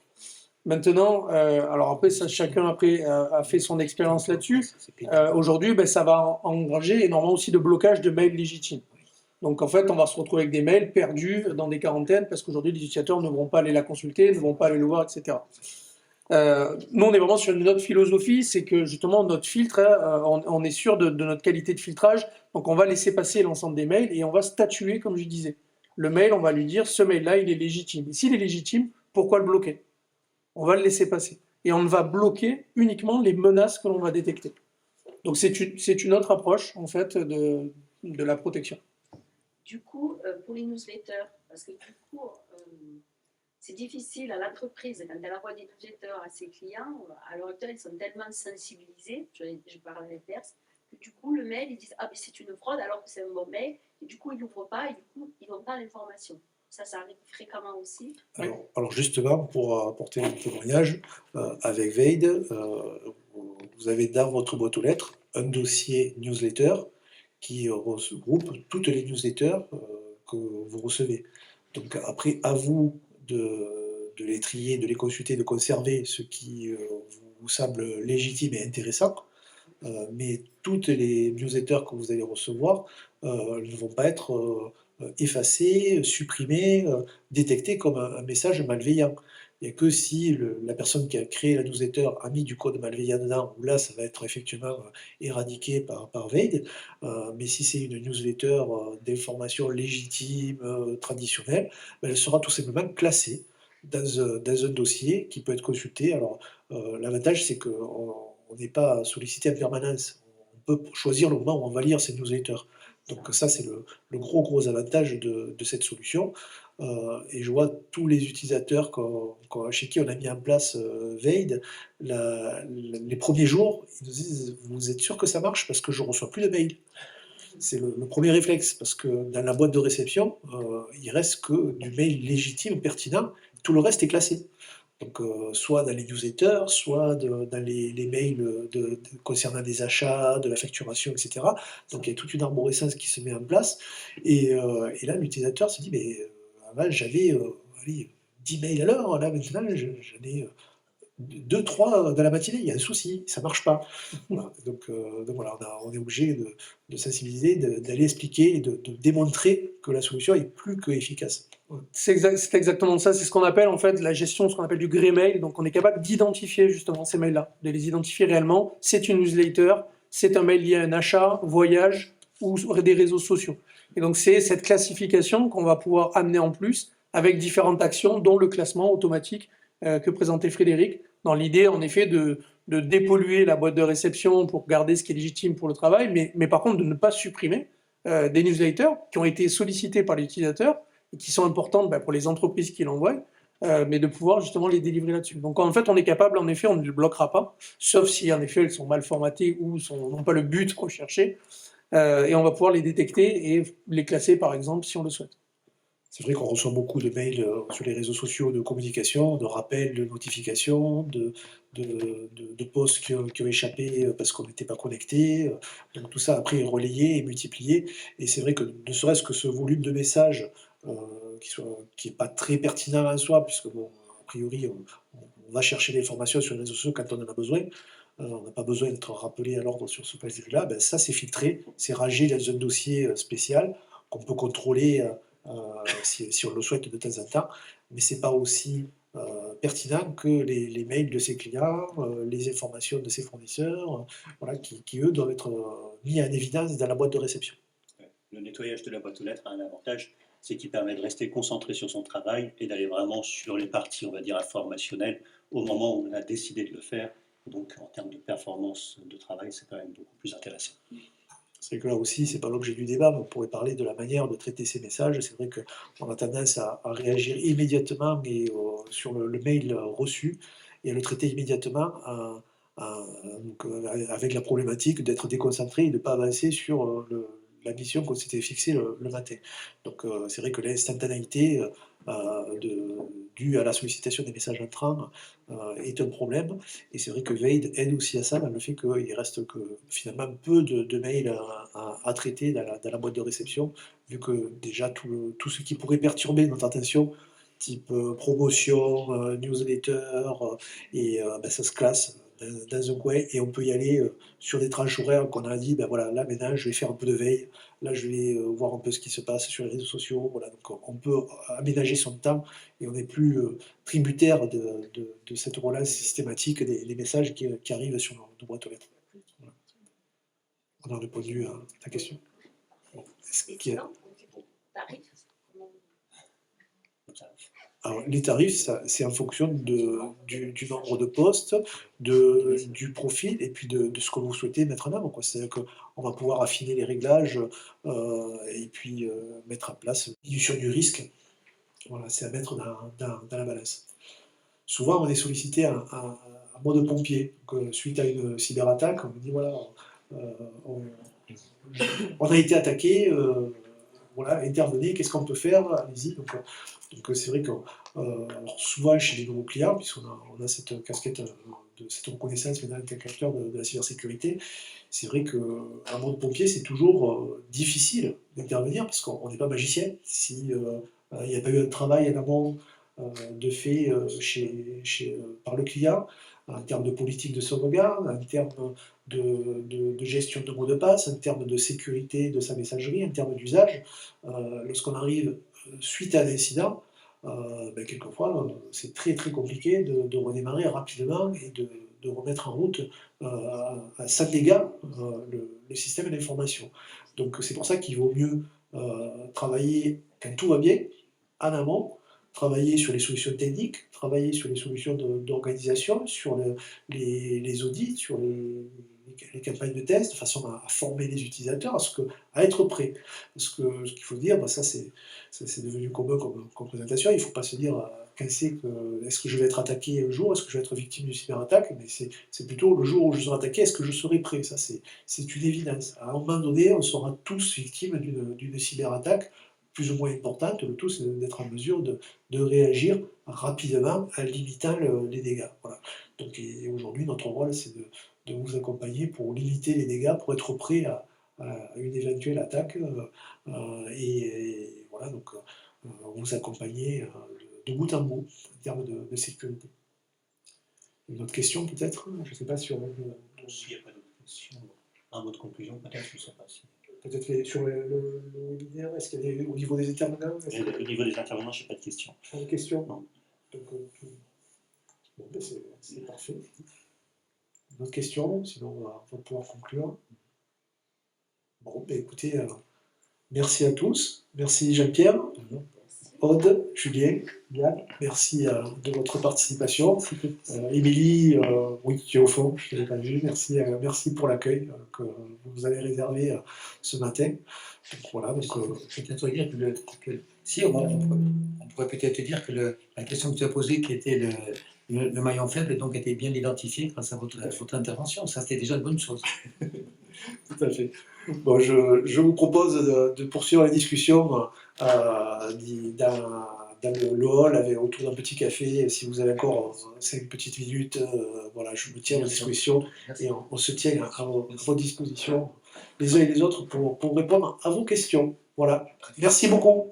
Maintenant, alors après, ça, chacun après, a fait son expérience là-dessus. Aujourd'hui, ça va engranger énormément aussi de blocage de mails légitimes. Donc en fait, on va se retrouver avec des mails perdus dans des quarantaines parce qu'aujourd'hui, les utilisateurs ne vont pas aller la consulter, ne vont pas aller le voir, etc. Nous, on est vraiment sur une autre philosophie, c'est que justement, notre filtre, on est sûr de notre qualité de filtrage, donc on va laisser passer l'ensemble des mails et on va statuer, comme je disais. Le mail, on va lui dire, ce mail-là, il est légitime. Et s'il est légitime, pourquoi le bloquer? On va le laisser passer. Et on ne va bloquer uniquement les menaces que l'on va détecter. Donc c'est une autre approche, en fait, de la protection. Du coup, pour les newsletters, parce que du coup, c'est difficile à l'entreprise, quand elle envoie des newsletters à ses clients, à l'heure actuelle, ils sont tellement sensibilisés, je parle à l'inverse, que du coup, le mail, ils disent « Ah, mais c'est une fraude alors que c'est un bon mail », et du coup, ils n'ouvrent pas, et du coup, ils n'ont pas l'information. Ça arrive fréquemment aussi. Alors justement, pour apporter un témoignage, avec Veid, vous avez dans votre boîte aux lettres un dossier newsletter qui regroupe toutes les newsletters que vous recevez. Donc après, à vous de les trier, de les consulter, de conserver ce qui vous semble légitime et intéressant. Mais toutes les newsletters que vous allez recevoir ne vont pas être effacées, supprimées, détectées comme un message malveillant. Il n'y a que si la personne qui a créé la newsletter a mis du code malveillant dedans, où là, ça va être effectivement éradiqué par Veid. Mais si c'est une newsletter d'information légitime, traditionnelle, elle sera tout simplement classée dans un dossier qui peut être consulté. Alors, l'avantage, c'est qu'on n'est pas sollicité en permanence. On peut choisir le moment où on va lire ces newsletters. Donc ça, c'est le gros avantage de cette solution. Et je vois tous les utilisateurs chez qui on a mis en place Veid, les premiers jours, ils nous disent « Vous êtes sûr que ça marche? Parce que je ne reçois plus de mails. » C'est le premier réflexe, parce que dans la boîte de réception, il reste que du mail légitime, pertinent, tout le reste est classé. Donc, soit dans les newsletters, soit dans les mails concernant des achats, de la facturation, etc. Donc, il y a toute une arborescence qui se met en place. Et là, l'utilisateur se dit, mais avant, j'avais 10 mails à l'heure, là, maintenant, j'en ai 2-3 dans la matinée, il y a un souci, ça ne marche pas. Voilà. Donc voilà, on est obligé de sensibiliser, d'aller expliquer et de démontrer que la solution est plus qu'efficace. C'est exactement ça, c'est ce qu'on appelle en fait la gestion, ce qu'on appelle du grey mail. Donc on est capable d'identifier justement ces mails-là, de les identifier réellement. C'est une newsletter, c'est un mail lié à un achat, voyage ou des réseaux sociaux. Et donc c'est cette classification qu'on va pouvoir amener en plus avec différentes actions, dont le classement automatique que présentait Frédéric, dans l'idée en effet de dépolluer la boîte de réception pour garder ce qui est légitime pour le travail, mais par contre de ne pas supprimer des newsletters qui ont été sollicités par les utilisateurs et qui sont importantes pour les entreprises qui l'envoient, mais de pouvoir justement les délivrer là-dessus. Donc en fait, on est capable, en effet, on ne le bloquera pas, sauf si en effet elles sont mal formatées ou n'ont pas le but recherché, et on va pouvoir les détecter et les classer par exemple si on le souhaite. C'est vrai qu'on reçoit beaucoup de mails sur les réseaux sociaux de communication, de rappels, de notifications, de posts qui ont échappé parce qu'on n'était pas connecté. Donc tout ça après est relayé et multiplié. Et c'est vrai que ne serait-ce que ce volume de messages qui n'est pas très pertinent en soi, puisque bon, a priori on va chercher l'information sur les réseaux sociaux quand on en a besoin. On n'a pas besoin d'être rappelé à l'ordre sur ce point-là. Ben, ça c'est filtré, c'est rangé dans un dossier spécial qu'on peut contrôler si on le souhaite de temps en temps, mais ce n'est pas aussi pertinent que les mails de ses clients, les informations de ses fournisseurs, voilà, qui, eux doivent être mis en évidence dans la boîte de réception. Le nettoyage de la boîte aux lettres a un avantage, c'est qu'il permet de rester concentré sur son travail et d'aller vraiment sur les parties, on va dire, informationnelles au moment où on a décidé de le faire. Donc en termes de performance de travail, c'est quand même beaucoup plus intéressant. C'est vrai que là aussi, c'est pas l'objet du débat, mais on pourrait parler de la manière de traiter ces messages. C'est vrai qu'on a tendance à réagir immédiatement sur le mail reçu et à le traiter immédiatement avec la problématique d'être déconcentré et de ne pas avancer sur la mission qu'on s'était fixée le matin. Donc c'est vrai que l'instantanéité due à la sollicitation des messages entrants est un problème. Et c'est vrai que Veid aide aussi à ça, dans le fait qu'il reste que finalement peu de mails à traiter dans la boîte de réception, vu que déjà tout ce qui pourrait perturber notre attention, type promotion, newsletter, ça se classe dans un coin et on peut y aller sur des tranches horaires qu'on a dit, ben voilà, là maintenant je vais faire un peu de veille, là je vais voir un peu ce qui se passe sur les réseaux sociaux, voilà, donc on peut aménager son temps et on n'est plus tributaire de cette relance systématique des messages qui arrivent sur nos boîtes aux lettres. Voilà. On a répondu à ta question. Bon. Alors, les tarifs, c'est en fonction du nombre de postes, du profil et puis de ce que vous souhaitez mettre en avant. C'est-à-dire qu'on va pouvoir affiner les réglages et puis mettre en place une diminution du risque. Voilà, c'est à mettre dans la balance. Souvent, on est sollicité en mode pompier. Donc, suite à une cyberattaque, on me dit voilà, on a été attaqué. Voilà, intervenez, qu'est-ce qu'on peut faire? Allez-y. Donc c'est vrai que souvent chez les nouveaux clients, puisqu'on a cette casquette, cette reconnaissance maintenant en tant qu'acteur de la cybersécurité, c'est vrai qu'un mode pompier, c'est toujours difficile d'intervenir parce qu'on n'est pas magicien. Si il n'y a pas eu un travail en amont de fait par le client, en termes de politique de sauvegarde, en termes de gestion de mots de passe, en termes de sécurité de sa messagerie, en termes d'usage, lorsqu'on arrive suite à un incident, quelquefois c'est très très compliqué de redémarrer rapidement et de remettre en route sans dégâts le système d'information. Donc c'est pour ça qu'il vaut mieux travailler quand tout va bien, en amont, travailler sur les solutions techniques, travailler sur les solutions d'organisation, sur les audits, sur les campagnes de test, de façon à former les utilisateurs, à être prêts. Parce que ce qu'il faut dire, ça c'est devenu commun comme présentation, il ne faut pas se dire est-ce que je vais être attaqué un jour, est-ce que je vais être victime d'une cyberattaque, mais c'est plutôt le jour où je serai attaqué, est-ce que je serai prêt? Ça c'est une évidence. À un moment donné, on sera tous victimes d'une cyberattaque, plus ou moins importante, le tout c'est d'être en mesure de réagir rapidement en limitant les dégâts. Voilà. Donc aujourd'hui, notre rôle c'est de vous accompagner pour limiter les dégâts, pour être prêt à une éventuelle attaque et voilà, donc vous accompagner de bout en bout en termes de sécurité. Une autre question peut-être? Je ne sais pas si on... S'il n'y a pas d'autres questions, un mot de conclusion peut-être, je ne sais pas si... Peut-être sur le webinaire, est-ce qu'il y a au niveau des intervenants? Au niveau des intervenants, je n'ai pas de questions. Pas de questions? Non. Donc, c'est parfait. Une autre question? Sinon, on va pouvoir conclure. Bon, écoutez, merci à tous. Merci Jean-Pierre, Aude, Julien, Yann. Merci de votre participation. Émilie, oui, tu es au fond, je ne l'ai pas vu. Merci pour l'accueil que vous nous avez réservé ce matin. Donc, voilà, donc, je vais peut-être dire si, on pourrait peut-être dire que la question que tu as posée, qui était le maillon faible, donc était bien identifié grâce à votre intervention. Ça, c'était déjà une bonne chose. Tout à fait. Bon, je vous propose de poursuivre la discussion dans le hall autour d'un petit café. Si vous avez encore 5 petites minutes, voilà, je me tiens à disposition et on se tient à vos dispositions les uns et les autres pour répondre à vos questions. Voilà. Merci beaucoup.